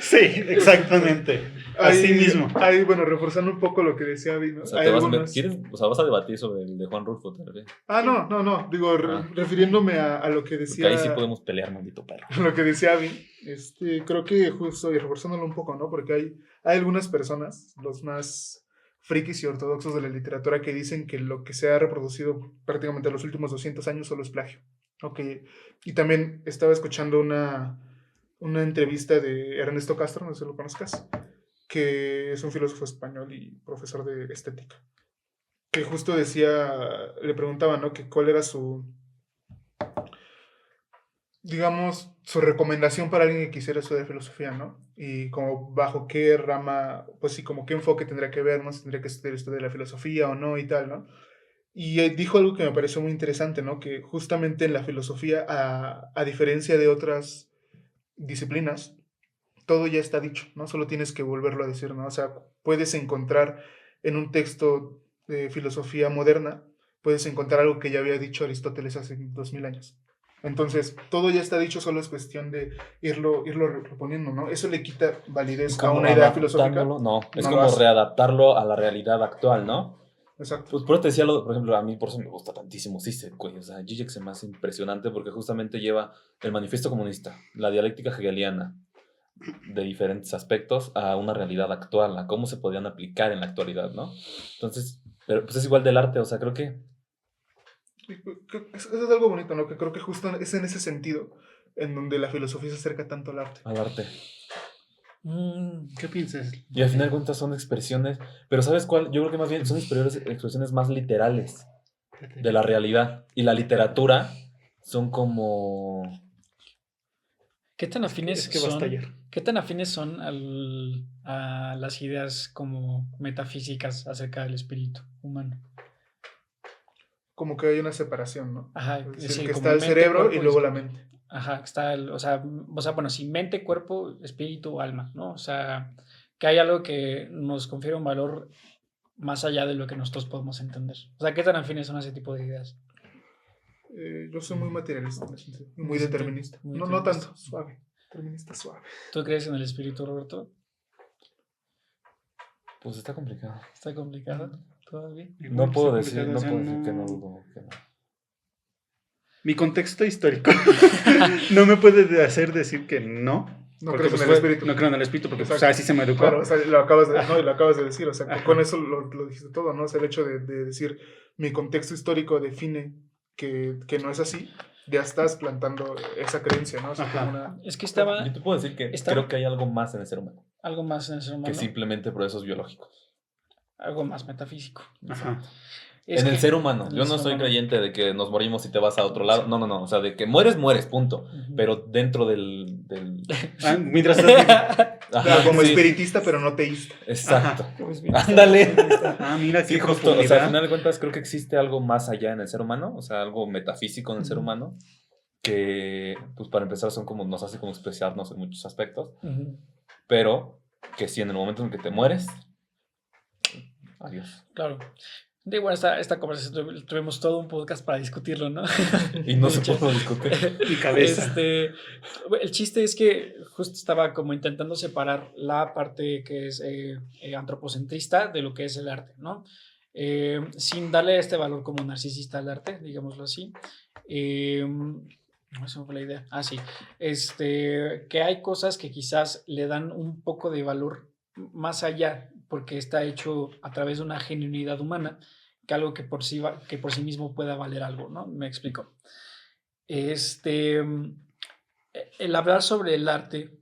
Sí, exactamente. Así mismo. Ahí, bueno, reforzando un poco lo que decía Abby, ¿no? O sea, vas a debatir sobre el de Juan Rulfo, tal vez. No. Digo, refiriéndome a lo que decía... Porque ahí sí podemos pelear, maldito perro. Lo que decía Abby, creo que justo, y reforzándolo un poco, ¿no? Porque hay algunas personas, los más frikis y ortodoxos de la literatura, que dicen que lo que se ha reproducido prácticamente en los últimos 200 años solo es plagio. Okay. Y también estaba escuchando una entrevista de Ernesto Castro, no sé si lo conozcas, que es un filósofo español y profesor de estética, que justo decía, le preguntaba, ¿no? Que cuál era su recomendación para alguien que quisiera estudiar filosofía, ¿no? Y como bajo qué rama, pues sí, como qué enfoque tendría que ver, ¿no? Si tendría que estudiar la filosofía o no y tal, ¿no? Y dijo algo que me pareció muy interesante, ¿no? Que justamente en la filosofía, a diferencia de otras disciplinas, todo ya está dicho, ¿no? Solo tienes que volverlo a decir, ¿no? O sea, puedes encontrar en un texto de filosofía moderna, puedes encontrar algo que ya había dicho Aristóteles hace 2000 años. Entonces, todo ya está dicho, solo es cuestión de irlo reponiendo, ¿no? Eso le quita validez a una idea filosófica. No, es como readaptarlo a la realidad actual, ¿no? Exacto. Pues por eso te decía, por ejemplo, a mí por eso me gusta tantísimo Zizek, güey. O sea, Zizek se me hace impresionante porque justamente lleva el manifiesto comunista, la dialéctica hegeliana, de diferentes aspectos a una realidad actual, a cómo se podrían aplicar en la actualidad, ¿no? Entonces, pero pues es igual del arte, o sea, creo que... Eso es algo bonito, ¿no? Que creo que justo es en ese sentido en donde la filosofía se acerca tanto al arte. Al arte. ¿Qué piensas? Y al final de cuentas son expresiones, pero ¿sabes cuál? Yo creo que más bien son expresiones más literales de la realidad. Y la literatura son como... ¿Qué tan afines es que va a estallar. ¿Qué tan afines son a las ideas como metafísicas acerca del espíritu humano? Como que hay una separación, ¿no? Ajá, Es decir, sí, que como está el mente, cerebro cuerpo y luego la mente. Ajá, está o sea, bueno, sí, mente, cuerpo, espíritu, alma, ¿no? O sea, que hay algo que nos confiere un valor más allá de lo que nosotros podemos entender. O sea, ¿qué tan afines son a ese tipo de ideas? Yo soy muy materialista en ese sentido, y muy Muy determinista. muy No determinista. tanto, suave. Determinista suave. ¿Tú crees en el espíritu, Roberto? Pues está complicado. ¿Está complicado todavía? No puedo decir, complicado, no o sea, puedo decir que no dudo. Que no. Mi contexto histórico no me puede hacer decir que no. No Porque, crees en pues, el espíritu. No creo en el espíritu porque pues, Exacto. así se me educó. Claro, o sea, lo acabas de, Ajá. no, y lo acabas de decir, o sea, Ajá. con eso lo dijiste todo, ¿no? O sea, el hecho de decir mi contexto histórico define que no es así, ya estás plantando esa creencia, ¿no? O sea, Ajá. como una... Es que estaba Yo te puedo decir que Estaba- creo que hay algo más en el ser humano algo más en el ser humano, que simplemente procesos biológicos. algo más metafísico. Ajá. Es En el que- ser humano. en el Yo no ser soy humano. creyente de que nos morimos y te vas a otro lado. No, no, no. O sea, de que mueres, punto. Ujú. Pero dentro del... Mientras estás vivo. Claro, como sí, espiritista, pero no teísta. exacto. Pues bien, Ándale. Mira Sí, qué justo. O sea, al profundidad. final de cuentas creo que existe algo más allá en el ser humano. O sea, algo metafísico en el ser Ujú. humano. Que, pues para empezar, nos hace como especiarnos en muchos aspectos. Ujú. Pero que si en el momento en que te mueres... Adiós. Claro. De igual, esta conversación tuvimos todo un podcast para discutirlo, ¿no? Y no De se hecho, pudo discutir. Mi cabeza. El chiste es que justo estaba como intentando separar la parte que es antropocentrista de lo que es el arte, ¿no? Sin darle este valor como narcisista al arte, digámoslo así. No se me fue la idea. Ah, sí. Que hay cosas que quizás le dan un poco de valor más allá, porque está hecho a través de una genuinidad humana, que algo que por sí mismo pueda valer algo, ¿no? Me explico. El hablar sobre el arte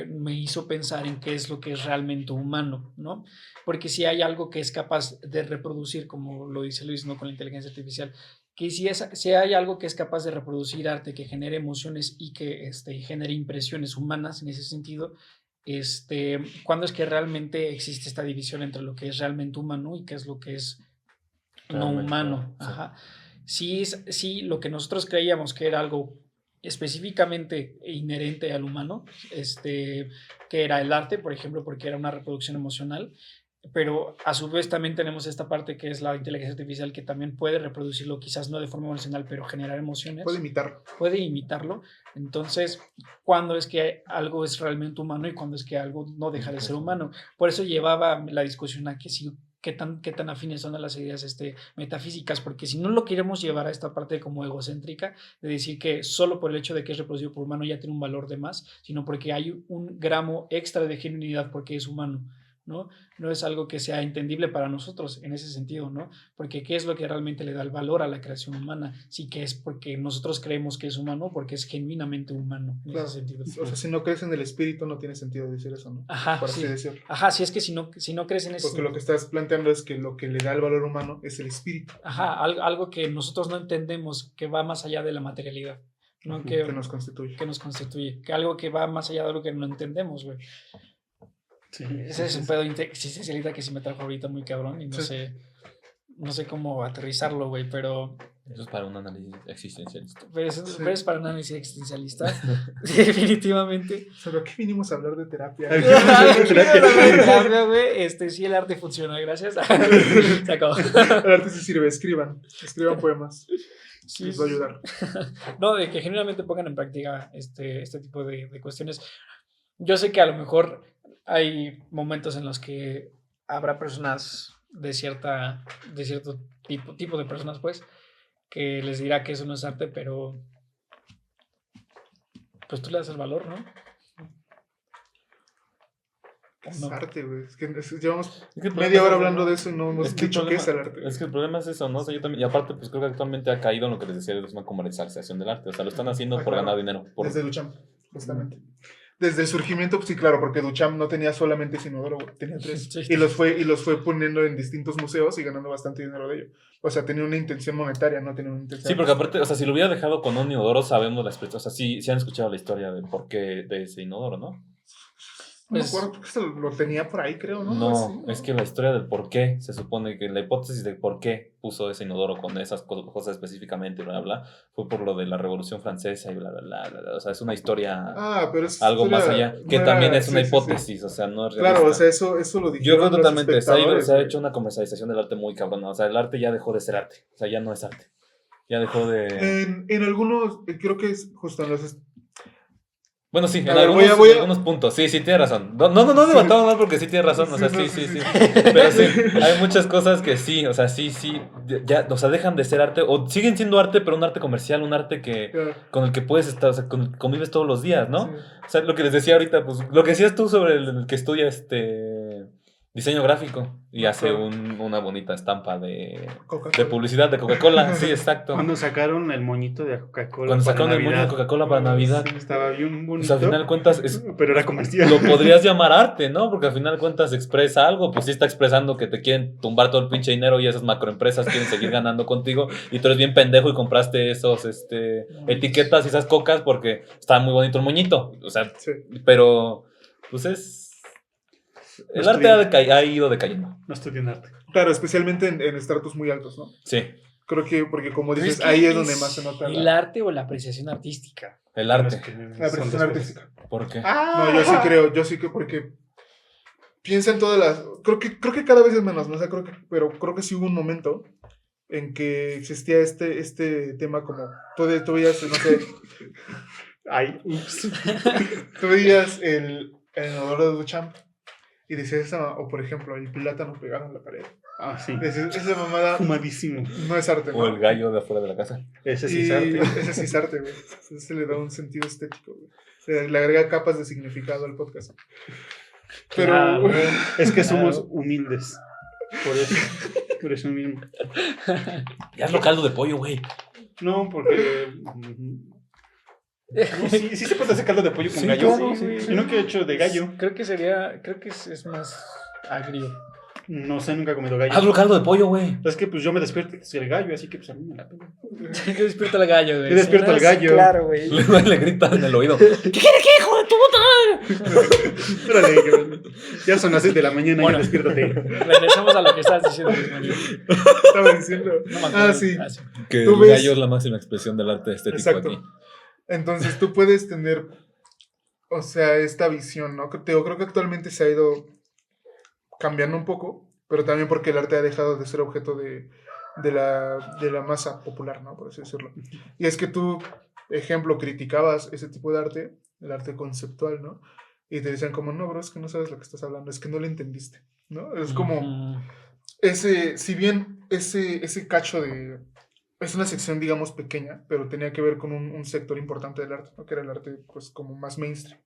me hizo pensar en qué es lo que es realmente humano, ¿no? Porque si hay algo que es capaz de reproducir, como lo dice Luis, ¿no? Con la inteligencia artificial, que si hay algo que es capaz de reproducir arte, que genere emociones y que genere impresiones humanas en ese sentido, ¿cuándo es que realmente existe esta división entre lo que es realmente humano y qué es lo que es no Realmente, humano? sí. Ajá. Sí, lo que nosotros creíamos que era algo específicamente inherente al humano, que era el arte, por ejemplo, porque era una reproducción emocional, pero a su vez también tenemos esta parte que es la inteligencia artificial que también puede reproducirlo, quizás no de forma emocional, pero generar emociones. Puede imitarlo. Puede imitarlo. Entonces, ¿cuándo es que algo es realmente humano y cuándo es que algo no deja de ser humano? Por eso llevaba la discusión a que sí, qué tan afines son a las ideas metafísicas, porque si no lo queremos llevar a esta parte como egocéntrica, de decir que solo por el hecho de que es reproducido por humano ya tiene un valor de más, sino porque hay un gramo extra de genuinidad porque es humano, ¿no? No es algo que sea entendible para nosotros en ese sentido, ¿no? Porque ¿qué es lo que realmente le da el valor a la creación humana? Sí que es porque nosotros creemos que es humano, porque es genuinamente humano en Claro. ese sentido. O sea, si no crees en el espíritu, no tiene sentido decir eso, ¿no? Ajá, Por así sí. decirlo. Ajá, sí, es que si no crees en eso. Porque lo que estás planteando es que lo que le da el valor humano es el espíritu. Ajá, algo que nosotros no entendemos, que va más allá de la materialidad, ¿no? Que nos constituye. Que nos constituye, que algo que va más allá de algo que no entendemos, güey. Sí, Ese es un pedo existencialista que sí me trajo ahorita muy cabrón y no sé cómo aterrizarlo, güey, pero Eso es para un análisis existencialista. pero es para un análisis existencialista, definitivamente. ¿Sobre qué vinimos a hablar de terapia? Terapia, güey, sí, el arte funciona, gracias. Se acabó. El arte sí sirve, escriban poemas. Sí, Les va a ayudar. No, de que genuinamente pongan en práctica este tipo de cuestiones. Yo sé que a lo mejor hay momentos en los que habrá personas de cierto tipo de personas, pues, que les dirá que eso no es arte, pero pues tú le das el valor, ¿no? Es No. arte, güey. Es que llevamos Es que el media problema hora es hablando eso, ¿no? de eso y no hemos Es que el dicho qué es el problema- arte. Es que el problema es eso, ¿no? O sea, yo también, y aparte, pues creo que actualmente ha caído en lo que les decía, es una comercialización del arte. O sea, lo están haciendo por claro. ganar dinero. Desde Duchamp, justamente. desde el surgimiento, pues sí, claro, porque Duchamp no tenía solamente ese inodoro, tenía 3. Y los fue poniendo en distintos museos y ganando bastante dinero de ello. O sea, tenía una intención monetaria, no tenía una intención... Sí, porque aparte, o sea, si lo hubiera dejado con un inodoro, sabemos la expresión. O sea, sí han escuchado la historia del porqué de ese inodoro, ¿no? No me acuerdo, porque lo tenía por ahí, creo, ¿no? No, Así, ¿no? es que la historia del por qué, se supone que la hipótesis de por qué puso ese inodoro con esas cosas específicamente, bla, bla, fue por lo de la Revolución Francesa y bla, bla, bla, bla, bla. O sea, es una historia Pero es algo más historia, allá, que no también era- es una sí, hipótesis, o sea, no es realista. Claro, o sea, eso lo dijeron Yo creo los totalmente, se ha espectadores, güey. hecho una comercialización del arte muy cabrona, o sea, el arte ya dejó de ser arte, o sea, ya no es arte, ya dejó de... En algunos, creo que es justo en los... Bueno, sí, en A ver, algunos puntos, sí, tienes razón. No debatamos más porque sí tienes razón, o sea, sí. Pero sí, hay muchas cosas que sí, o sea, sí, ya, o sea, dejan de ser arte, o siguen siendo arte, pero un arte comercial, un arte Claro. con el que puedes estar, o sea, convives todos los días, ¿no? Sí. O sea, lo que les decía ahorita, pues, lo que decías tú sobre el que estudia diseño gráfico y hace Claro. una bonita estampa de Coca-Cola. publicidad de Coca-Cola, sí, exacto. Cuando sacaron el moñito de Coca-Cola. Cuando para sacaron el moño de Navidad. Coca-Cola para Navidad. Sí, estaba bien bonito. Pues al final de cuentas pero era comercial. lo podrías llamar arte, ¿no? Porque al final de cuentas expresa algo, pues sí está expresando que te quieren tumbar todo el pinche dinero y esas macroempresas quieren seguir ganando contigo y tú eres bien pendejo y compraste esos etiquetas y esas cocas porque estaba muy bonito el moñito, o sea, Sí. pero pues el arte ha ido decayendo. No estudian arte. Claro, especialmente en estratos muy altos, ¿no? Sí, Creo que, porque como Pero dices, que ahí es donde más se nota ¿el arte o la apreciación artística? el arte. la apreciación artística. ¿Por qué? No, yo sí creo, porque piensa en todas las... Creo que cada vez es menos, ¿no? O sea, pero creo que sí hubo un momento en que existía este tema como... Tú veías, no sé... Ay, ups. Tú veías el inodoro de Duchamp y decías, o por ejemplo, el plátano pegado en la pared. Ah, sí. Decías, esa mamada Fumadísimo. no es arte, ¿no? O el gallo de afuera de la casa. Ese sí Y es arte. ese sí es arte, güey. Ese le da un sentido estético, güey. Le agrega capas de significado al podcast. Pero... Claro. Es que somos humildes. Por eso mismo. Ya hazlo caldo de pollo, güey. No, porque. No, sí se puede hacer caldo de pollo con Sí, gallo. claro, Sí. sí. Yo nunca he hecho de gallo. Creo que es más agrio. No sé, nunca he comido gallo. Hazlo caldo de pollo, güey. Es que pues yo me despierto y el gallo, así que pues a mí me la pena. Yo despierto al gallo, güey. Yo despierto al gallo. Claro, güey. Le grita en el oído. Órale, ya son las 6 de la mañana Bueno. y despiértate. Regresamos a lo que estabas diciendo, Luis Manuel. Estaba diciendo... No me acuerdo. Sí. Que Tú el ves- gallo es la máxima expresión del arte estético Exacto. aquí. Entonces tú puedes tener, o sea, esta visión, ¿no? Creo que actualmente se ha ido cambiando un poco, pero también porque el arte ha dejado de ser objeto de la masa popular, ¿no? Por así decirlo. Y es que tú, ejemplo, criticabas ese tipo de arte, el arte conceptual, ¿no? Y te decían como, no, bro, es que no sabes lo que estás hablando, es que no lo entendiste, ¿no? Es como... si bien ese cacho de... Es una sección, digamos, pequeña, pero tenía que ver con un sector importante del arte, ¿no? Que era el arte, pues, como más mainstream.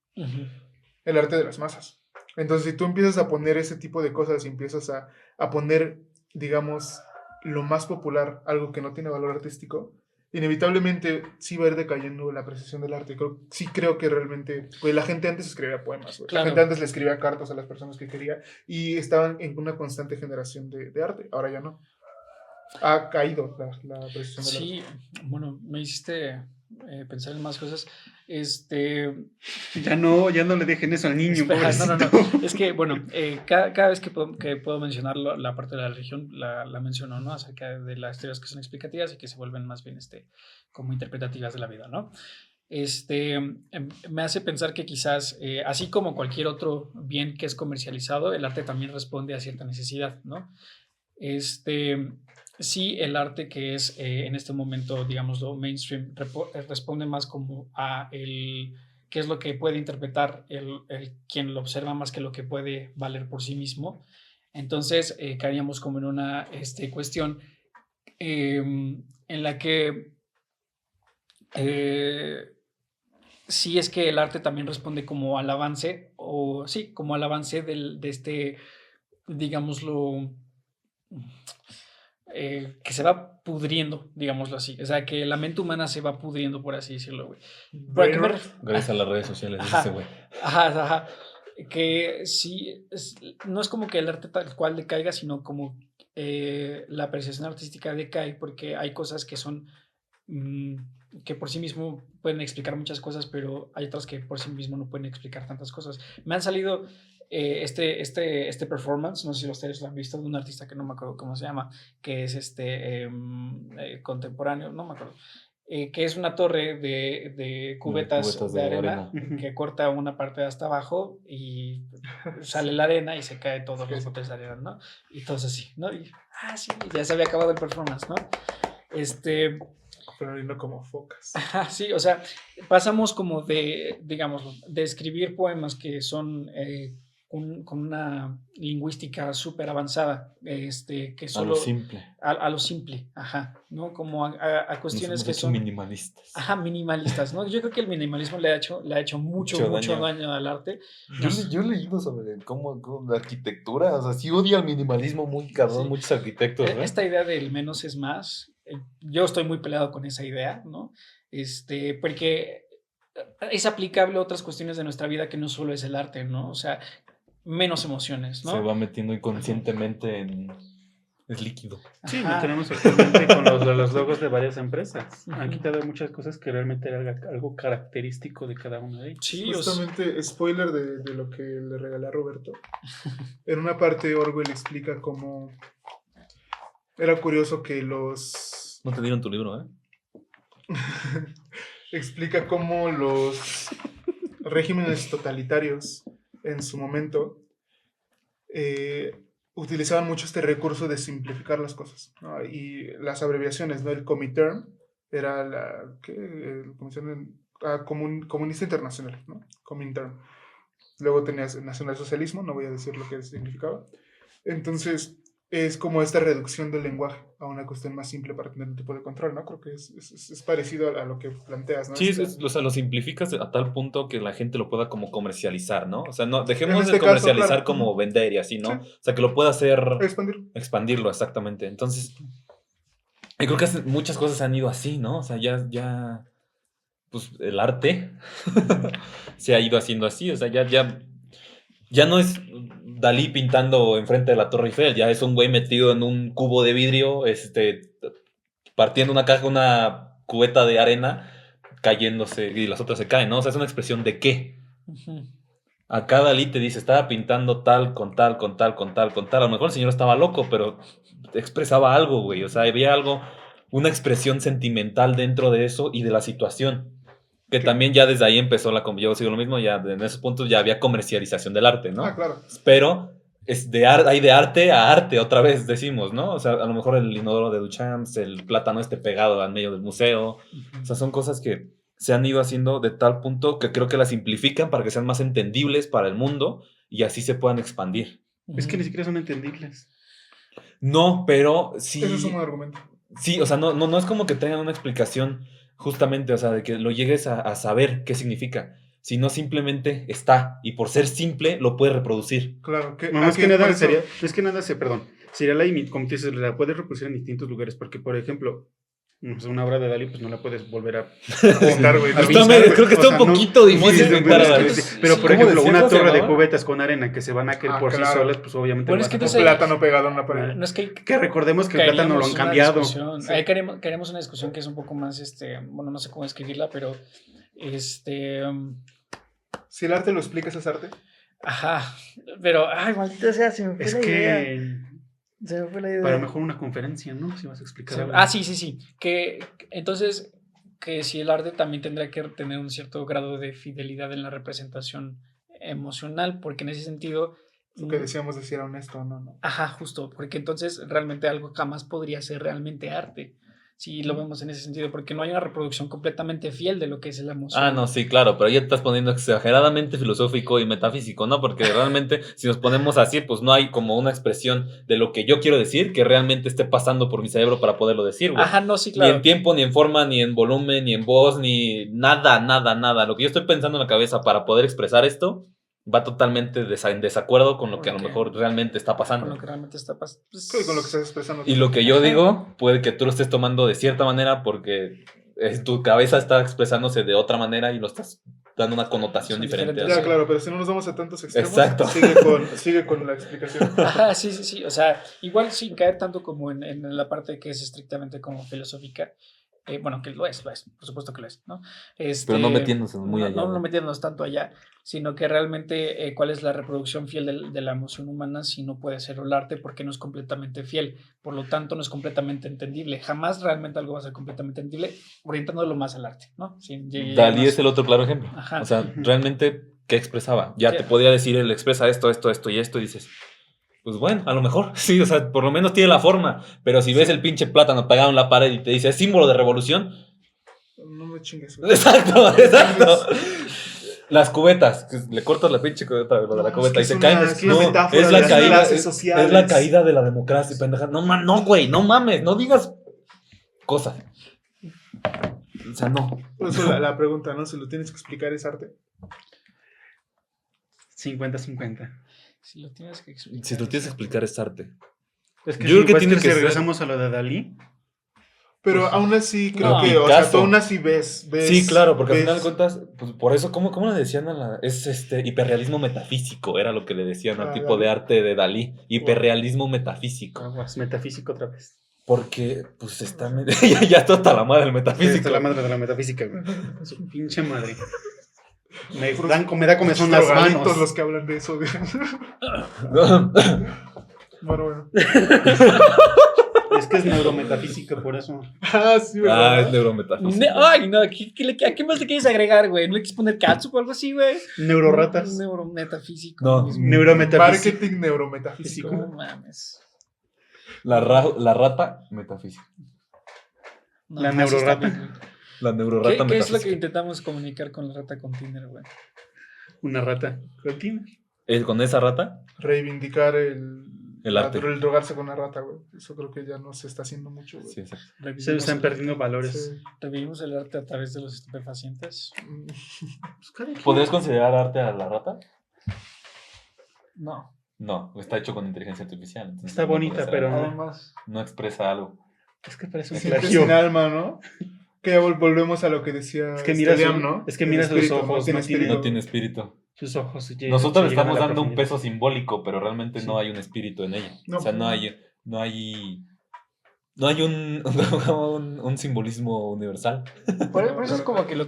El arte de las masas. Entonces, si tú empiezas a poner ese tipo de cosas y empiezas a poner, digamos, lo más popular, algo que no tiene valor artístico, inevitablemente sí va a ir decayendo la apreciación del arte. Sí creo que realmente... Pues la gente antes escribía poemas, güey. Claro. La gente antes le escribía cartas a las personas que quería y estaban en una constante generación de arte. Ahora ya no. Ha caído la apreciación del arte. Sí, bueno, me hiciste pensar en más cosas. Ya no le dejen eso al niño, Espera, pobrecito. no. Es que, bueno, cada vez que puedo mencionar la parte de la religión, la menciono, ¿no? Acerca de las teorías que son explicativas y que se vuelven más bien como interpretativas de la vida, ¿no? Me hace pensar que quizás, así como cualquier otro bien que es comercializado, el arte también responde a cierta necesidad, ¿no? Sí, el arte que es en este momento, digámoslo, mainstream, responde más como a qué es lo que puede interpretar quien lo observa más que lo que puede valer por sí mismo. Entonces, caeríamos como en una cuestión en la que sí es que el arte también responde como al avance, o sí, como al avance digámoslo, que se va pudriendo, digámoslo así. O sea, que la mente humana se va pudriendo, por así decirlo, güey. Gracias a las redes sociales, ese güey. Ajá. Que sí, no es como que el arte tal cual decaiga, sino como la apreciación artística decae, porque hay cosas que son que por sí mismo pueden explicar muchas cosas, pero hay otras que por sí mismo no pueden explicar tantas cosas. Me han salido este performance, no sé si ustedes lo han visto, de un artista que no me acuerdo cómo se llama, que es contemporáneo, no me acuerdo. Que es una torre de cubetas de arena que corta una parte de hasta abajo y sale la arena y se cae todos los botes de arena, ¿no? Y todo así, ¿no? Y, sí, ya se había acabado el performance, ¿no? Pero no como focas. Sí, o sea, pasamos como de, digamos, de escribir poemas que son con una lingüística súper avanzada, que solo... A lo simple. A lo simple, ¿no? Como a cuestiones que son... minimalistas. Minimalistas, ¿no? Yo creo que el minimalismo le ha hecho mucho daño al arte. Yo he leído sobre cómo la arquitectura, o sea, sí odia el minimalismo muy cabrón, sí. Muchos arquitectos, ¿no? Esta idea del menos es más, yo estoy muy peleado con esa idea, ¿no? Porque es aplicable a otras cuestiones de nuestra vida que no solo es el arte, ¿no? O sea, menos emociones, ¿no? Se va metiendo inconscientemente en... Es líquido. Sí, lo tenemos actualmente con los logos de varias empresas. Han quitado muchas cosas que realmente era algo característico de cada uno de ellos. Sí, justamente, spoiler de lo que le regalé a Roberto. En una parte Orwell explica cómo era curioso que los... No te dieron tu libro, ¿eh? Explica cómo los regímenes totalitarios en su momento utilizaban mucho este recurso de simplificar las cosas, ¿no? Y las abreviaciones, ¿no? El Comintern era la Comunista Internacional, ¿no? Comintern. Luego tenías el nacionalsocialismo, no voy a decir lo que significaba. Entonces es como esta reducción del lenguaje a una cuestión más simple para tener un tipo de control, ¿no? Creo que es parecido a lo que planteas, ¿no? Sí, o sea, lo simplificas a tal punto que la gente lo pueda como comercializar, ¿no? O sea, no dejemos de comercializar, claro, como vender y así, ¿no? Sí. O sea, que lo pueda hacer... Expandirlo, exactamente. Entonces, yo creo que muchas cosas han ido así, ¿no? O sea, ya pues el arte se ha ido haciendo así, o sea, ya no es Dalí pintando enfrente de la Torre Eiffel, ya es un güey metido en un cubo de vidrio, partiendo una cubeta de arena, cayéndose, y las otras se caen, ¿no? O sea, es una expresión de qué. Acá Dalí te dice, estaba pintando tal, con tal. A lo mejor el señor estaba loco, pero expresaba algo, güey. O sea, había algo, una expresión sentimental dentro de eso y de la situación. Que también ya desde ahí empezó yo sigo lo mismo, ya en esos puntos ya había comercialización del arte, ¿no? Claro. Pero hay de arte a arte, otra vez decimos, ¿no? O sea, a lo mejor el inodoro de Duchamp, el plátano pegado al medio del museo. O sea, son cosas que se han ido haciendo de tal punto que creo que las simplifican para que sean más entendibles para el mundo y así se puedan expandir. Es que ni siquiera son entendibles. No, pero sí... Ese es un buen argumento. Sí, o sea, no es como que tengan una explicación... Justamente, o sea, de que lo llegues a saber qué significa, sino simplemente está, y por ser simple lo puedes reproducir. Claro, es que nada sería como te dices, la puedes reproducir en distintos lugares, porque por ejemplo, una obra de Dalí, pues no la puedes volver a pintar, güey. Creo que está un poquito difícil pintar a Dalí. Pero por ejemplo, una torre de cubetas con arena que se van a caer por sí solas, pues obviamente bueno, es que un plátano pegado en la pared. No es que recordemos que el plátano lo han cambiado. Sí. Ahí queremos una discusión que es un poco más, bueno, no sé cómo escribirla, pero si el arte lo explicas, ¿es arte? Ajá, pero, maldita sea, se me fue la idea. Se me fue la idea. Para mejor una conferencia, ¿no? Si vas a explicar algo. Sí. Entonces, que si el arte también tendrá que tener un cierto grado de fidelidad en la representación emocional, porque en ese sentido... Lo que decíamos de si era honesto o no. Ajá, justo, porque entonces realmente algo jamás podría ser realmente arte. Si lo vemos en ese sentido, porque no hay una reproducción completamente fiel de lo que es la emoción. No, sí, claro, pero ya te estás poniendo exageradamente filosófico y metafísico, ¿no? Porque realmente, si nos ponemos así, pues no hay como una expresión de lo que yo quiero decir que realmente esté pasando por mi cerebro para poderlo decir, güey. Ajá, no, sí, claro. Ni en tiempo, ni en forma, ni en volumen, ni en voz, ni nada. Lo que yo estoy pensando en la cabeza para poder expresar esto, va totalmente en desacuerdo con lo que a lo mejor realmente está pasando. Con lo que realmente está pasando. Pues, Con lo que estás expresando. Y lo que yo digo, puede que tú lo estés tomando de cierta manera porque tu cabeza está expresándose de otra manera y lo estás dando una connotación Son diferente. diferentes. Ya, claro, pero si no nos vamos a tantos extremos, Exacto. sigue con la explicación. Ajá, sí. O sea, igual sin caer tanto como en la parte que es estrictamente como filosófica. Bueno, que lo es, por supuesto que lo es, ¿no? Pero no metiéndonos muy allá. No metiéndonos tanto allá, sino que realmente cuál es la reproducción fiel de la emoción humana si no puede ser el arte porque no es completamente fiel, por lo tanto no es completamente entendible. Jamás realmente algo va a ser completamente entendible orientándolo más al arte, ¿no? Dalí es el otro claro ejemplo. Ajá. O sea, realmente, ¿qué expresaba? Ya ¿Qué? te podía decir, él expresa esto y esto, y dices, pues bueno, a lo mejor, sí, o sea, por lo menos tiene la forma, pero si ves el pinche plátano pegado en la pared y te dice, es símbolo de revolución. No me chingues. Exacto. Las cubetas, que le cortas la pinche cubeta, lo de la cubeta, y se caen. Es la es la caída de la democracia, pendeja. No, güey, no mames, no digas cosas. O sea, no. Por eso la pregunta, ¿no? Si lo tienes que explicar, ¿es arte? 50-50. Si lo tienes que explicar. Si lo tienes que explicar, es arte. Es que Yo creo que tiene que si ser- regresamos a lo de Dalí. Pero aún así, creo No, que, o Picasso. sea, tú aún así ves. Sí, claro, porque al ves- final de cuentas, pues por eso, ¿cómo le decían a la...? Es hiperrealismo metafísico, era lo que le decían al tipo de arte de Dalí. Hiperrealismo metafísico. Aguas, metafísico otra vez. Porque, pues, está... ya está hasta la madre del metafísico. Esta es la madre de la metafísica, güey. Su pinche madre. Me da comezón las drogaditos manos. los que hablan de eso. Bueno. Es que es neurometafísica, por eso. Ah, sí, ¿verdad? es neurometafísico. Ay, no, ¿a qué más le quieres agregar, güey? ¿No le quieres poner catsup o algo así, güey? Neuroratas. Neurometafísico. No. mismo. Neurometafísica. Marketing neurometafísico. No mames. La rata metafísica. No, La así neurorata. está bien, güey. La neurorata ¿Qué es lo metafísica. que intentamos comunicar con la rata con Tinder, güey? Una rata. Continúa. ¿Con esa rata? Reivindicar El arte. el drogarse con una rata, güey. Eso creo que ya no se está haciendo mucho, güey. Sí, exacto. Se están perdiendo valores. Sí. Revivimos el arte a través de los estupefacientes. Pues cada quien. ¿Podrías considerar arte a la rata? No. No, está hecho con inteligencia artificial. entonces Está no bonita, puede ser pero algo. no. Además, No expresa algo. Es que parece un Siente plagio. sin alma, ¿no? Que ya volvemos a lo que decía Es que mira Liam, su- ¿no? es que El mira sus espíritu, ojos, tiene no tiene- espíritu. No tiene espíritu. Sus ojos. Nosotros le llegan a estamos la dando un profundidad. peso simbólico, pero realmente Sí. no hay un espíritu en ella. No, o sea, pues no no. hay un simbolismo universal. por eso es como que lo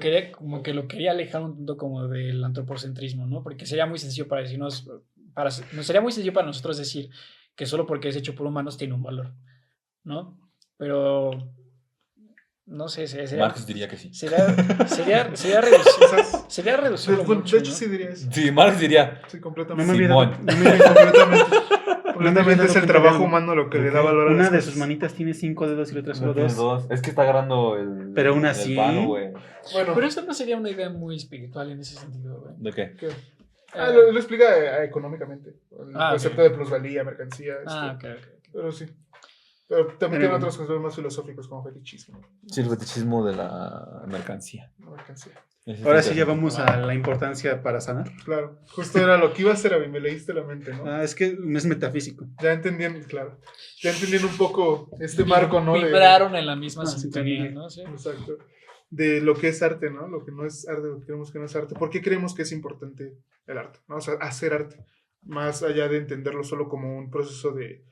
quería alejar un tanto como del antropocentrismo, ¿no? Porque sería muy sencillo para decirnos, sería muy sencillo para nosotros decir que solo porque es hecho por humanos tiene un valor, ¿no? Pero no sé, Marx diría que sí. sería reducirlo De mucho, hecho, ¿no? sí diría eso. Sí, Marx diría Sí, No completamente. me había Simón. dado- no me había- Completamente. No me había Completamente es dado el cuenta trabajo de- humano lo que le Ok. da valor a Una las de cosas. sus manitas tiene 5 dedos y la otra no solo tiene 2. dos. Es que está agarrando el. Pero aún el así- palo, güey. Bueno, Pero eso no sería una idea muy espiritual en ese sentido, güey. ¿De qué? ¿qué? Lo explica económicamente. El concepto ok. de plusvalía, mercancía. Ok. Pero sí. Pero también tiene Pero- otros conceptos más filosóficos como fetichismo. Sí, el fetichismo de la mercancía. No mercancía. Ese Ahora está sí ya interesante. vamos a la importancia para sanar. Claro. Justo era lo que iba a hacer, a mí me leíste la mente, ¿no? Es que no es metafísico. Ya entendiendo, claro. Ya entendiendo un poco este marco, ¿no? Vibraron en la misma Ah, sintonía, sintonía. ¿no? Sí. Exacto. De lo que es arte, ¿no? Lo que no es arte, lo que creemos que no es arte. ¿Por qué creemos que es importante el arte? ¿No? O sea, hacer arte. Más allá de entenderlo solo como un proceso de,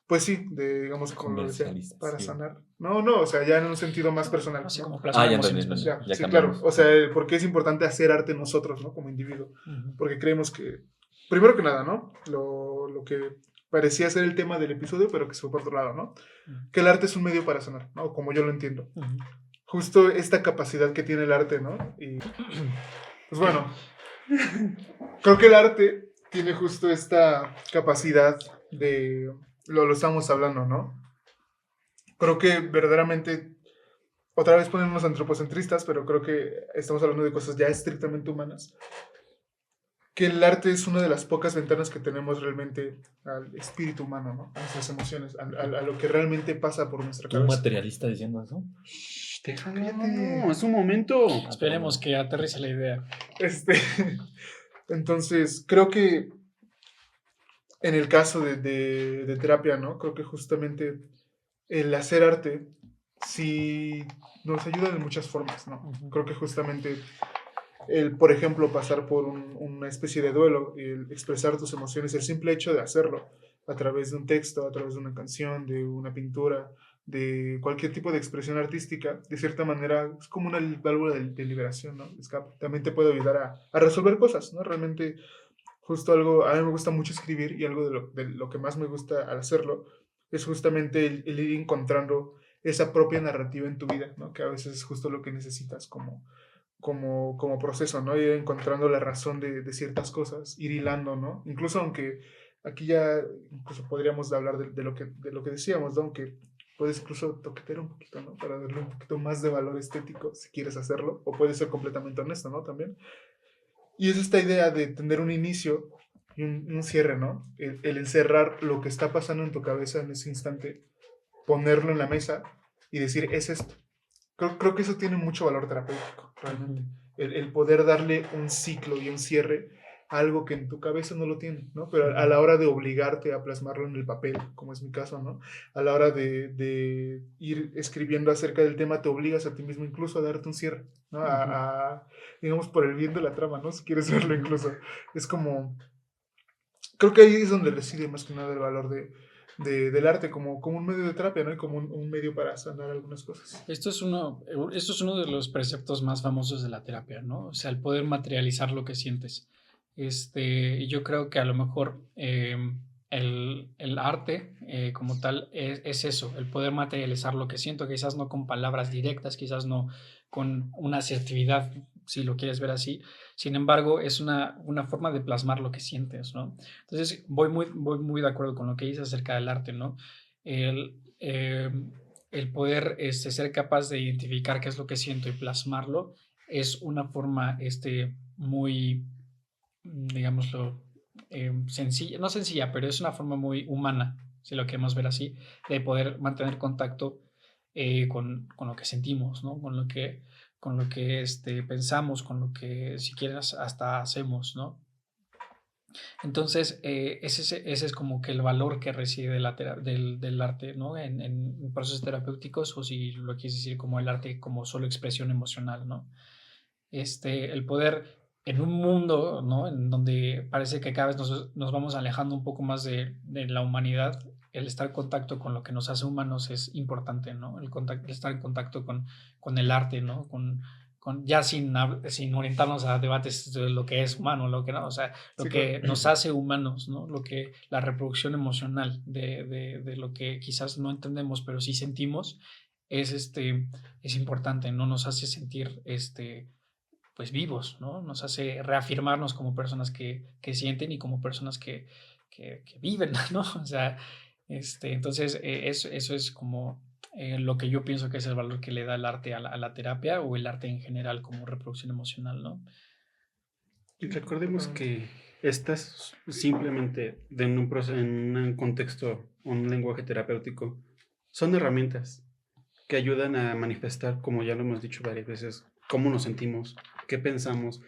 pues sí, de, digamos, como lo decía, Comercialización. para sanar. No, o sea, ya en un sentido más personal. Así ¿no? como plasmar ya emociones, entendí, pues. ya Sí, cambiamos. claro. O sea, ¿por qué es importante hacer arte nosotros, ¿no? Como individuo. Ujú. Porque creemos que, primero que nada, ¿no? Lo que parecía ser el tema del episodio, pero que se fue por otro lado, ¿no? Que el arte es un medio para sanar, ¿no? Como yo lo entiendo. Ujú. Justo esta capacidad que tiene el arte, ¿no? Y, pues bueno, creo que el arte tiene justo esta capacidad de, lo estamos hablando, ¿no? Creo que verdaderamente, otra vez ponemos antropocentristas, pero creo que estamos hablando de cosas ya estrictamente humanas. Que el arte es una de las pocas ventanas que tenemos realmente al espíritu humano, ¿no? A nuestras emociones, a lo que realmente pasa por nuestra ¿Un cabeza. materialista diciendo eso? Déjalo. No, es un momento. Esperemos que aterrice la idea. Entonces, creo que en el caso de terapia, ¿no? Creo que justamente el hacer arte sí nos ayuda de muchas formas, ¿no? Creo que justamente el, por ejemplo, pasar por una especie de duelo, el expresar tus emociones, el simple hecho de hacerlo a través de un texto, a través de una canción, de una pintura, de cualquier tipo de expresión artística, de cierta manera es como una válvula de liberación, ¿no? Escape. También te puede ayudar a resolver cosas, ¿no? Realmente, justo algo, a mí me gusta mucho escribir y algo de lo que más me gusta al hacerlo es justamente el ir encontrando esa propia narrativa en tu vida, ¿no? Que a veces es justo lo que necesitas como proceso, ¿no? Ir encontrando la razón de ciertas cosas, ir hilando, ¿no? Incluso aunque aquí ya incluso podríamos hablar de lo que decíamos, ¿no? Aunque puedes incluso toquetear un poquito, ¿no? Para darle un poquito más de valor estético si quieres hacerlo, o puedes ser completamente honesto, ¿no? También. Y es esta idea de tener un inicio y un cierre, ¿no? El encerrar lo que está pasando en tu cabeza en ese instante, ponerlo en la mesa y decir, es esto. Creo que eso tiene mucho valor terapéutico, realmente. El poder darle un ciclo y un cierre a algo que en tu cabeza no lo tiene, ¿no? Pero a la hora de obligarte a plasmarlo en el papel, como es mi caso, ¿no? A la hora de ir escribiendo acerca del tema, te obligas a ti mismo incluso a darte un cierre, ¿no? Digamos, por el bien de la trama, ¿no? Si quieres verlo incluso. Es como... Creo que ahí es donde reside más que nada el valor del arte como un medio de terapia, ¿no? Y como un medio para sanar algunas cosas. Esto es uno de los preceptos más famosos de la terapia, ¿no? O sea, el poder materializar lo que sientes. Y yo creo que a lo mejor el arte como tal es eso, el poder materializar lo que siento, quizás no con palabras directas, quizás no con una asertividad, si lo quieres ver así. Sin embargo, es una forma de plasmar lo que sientes, ¿no? Entonces, voy muy de acuerdo con lo que dices acerca del arte, ¿no? El, eh, el poder ser capaz de identificar qué es lo que siento y plasmarlo es una forma muy, digámoslo, sencilla, no sencilla, pero es una forma muy humana, si lo queremos ver así, de poder mantener contacto con lo que sentimos, ¿no? Con lo que pensamos, con lo que si quieres hasta hacemos, ¿no? Entonces, ese es como que el valor que reside del arte, ¿no? En procesos terapéuticos, o si lo quieres decir como el arte como solo expresión emocional, ¿no? El poder en un mundo, ¿no? En donde parece que cada vez nos vamos alejando un poco más de la humanidad, el estar en contacto con lo que nos hace humanos es importante, ¿no? El estar en contacto con el arte, ¿no? Ya sin orientarnos a debates de lo que es humano, lo que no, o sea, lo Sí, que claro. nos hace humanos, ¿no? La reproducción emocional de lo que quizás no entendemos, pero sí sentimos, es importante, ¿no? Nos hace sentir, pues vivos, ¿no? Nos hace reafirmarnos como personas que sienten y como personas que viven, ¿no? O sea, entonces eso es como lo que yo pienso que es el valor que le da el arte a la terapia o el arte en general como reproducción emocional, ¿no? Y recordemos que estas simplemente en un contexto, un lenguaje terapéutico, son herramientas que ayudan a manifestar, como ya lo hemos dicho varias veces, cómo nos sentimos, qué pensamos,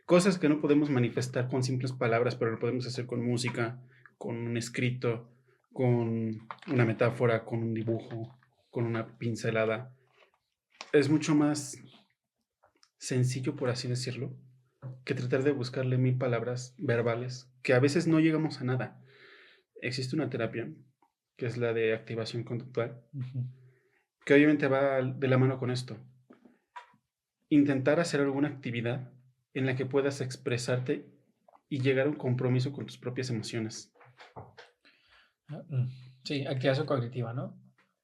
cosas que no podemos manifestar con simples palabras, pero lo podemos hacer con música, con un escrito, con una metáfora, con un dibujo, con una pincelada. Es mucho más sencillo, por así decirlo, que tratar de buscarle mil palabras verbales, que a veces no llegamos a nada. Existe una terapia, que es la de activación conductual, que obviamente va de la mano con esto. Intentar hacer alguna actividad en la que puedas expresarte y llegar a un compromiso con tus propias emociones. Sí, activación cognitiva, ¿no?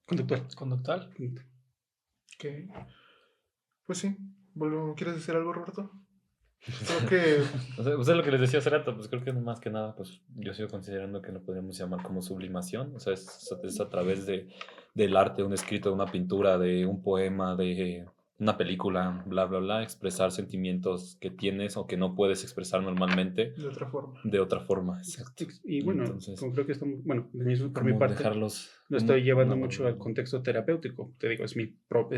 Conductual. Conductual. Ok. Pues sí. ¿Quieres decir algo, Roberto? Creo que... O sea, pues es lo que les decía hace rato, pues creo que más que nada, pues yo sigo considerando que lo podríamos llamar como sublimación, o sea, es a través del arte, de un escrito, de una pintura, de un poema, de una película, bla, bla, bla, expresar sentimientos que tienes o que no puedes expresar normalmente De otra forma. de otra forma, exacto. Y bueno, Entonces, como creo que estamos, bueno, por mi como parte, dejarlos lo estoy llevando una- mucho al contexto terapéutico. Te digo, es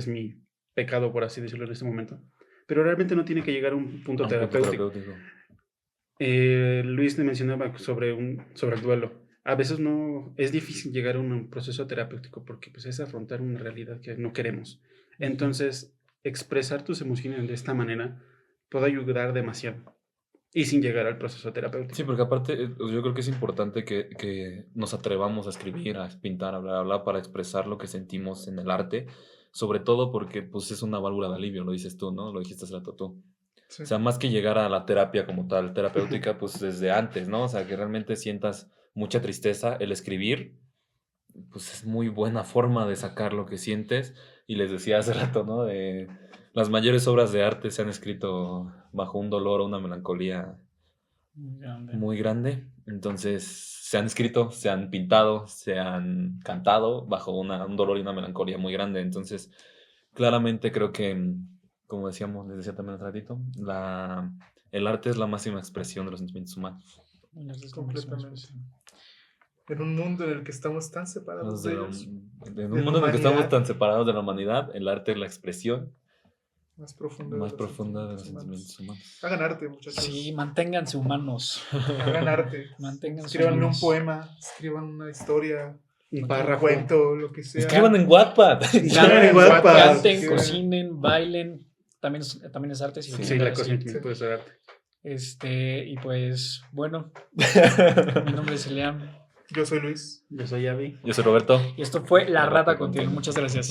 mi pecado, por así decirlo, en este momento. Pero realmente no tiene que llegar a un punto a un punto terapéutico. terapéutico. Luis le mencionaba sobre el duelo. A veces no es difícil llegar a un proceso terapéutico porque pues, es afrontar una realidad que no queremos. Entonces, expresar tus emociones de esta manera puede ayudar demasiado y sin llegar al proceso terapéutico. Sí, porque aparte yo creo que es importante que nos atrevamos a escribir, a pintar, a hablar para expresar lo que sentimos en el arte, sobre todo porque pues es una válvula de alivio, lo dices tú, ¿no? Lo dijiste hace rato tú. Sí. O sea, más que llegar a la terapia como tal, terapéutica, pues desde antes, ¿no? O sea, que realmente sientas mucha tristeza, el escribir, pues es muy buena forma de sacar lo que sientes. Y les decía hace rato, ¿no? De las mayores obras de arte se han escrito bajo un dolor o una melancolía muy grande. Entonces, se han escrito, se han pintado, se han cantado bajo un dolor y una melancolía muy grande. Entonces, claramente creo que, como decíamos, les decía también hace ratito, el arte es la máxima expresión de los sentimientos humanos. Completamente. En un mundo en el que estamos tan separados de ellos. En un mundo en el que estamos tan separados de la humanidad, el arte es la expresión más profunda de los sentimientos humanos. Hagan arte, muchachos. Sí, manténganse humanos. Hagan arte. Escriban un poema, escriban una historia, un cuento, lo que sea. Escriban en Wattpad. Canten, cocinen, bailen. También es arte. Sí, la cocina puede ser arte. Y pues, bueno, mi nombre es Elian. Yo soy Luis. Yo soy Avi. Yo soy Roberto. Y esto fue La Rata Contigo. Muchas gracias.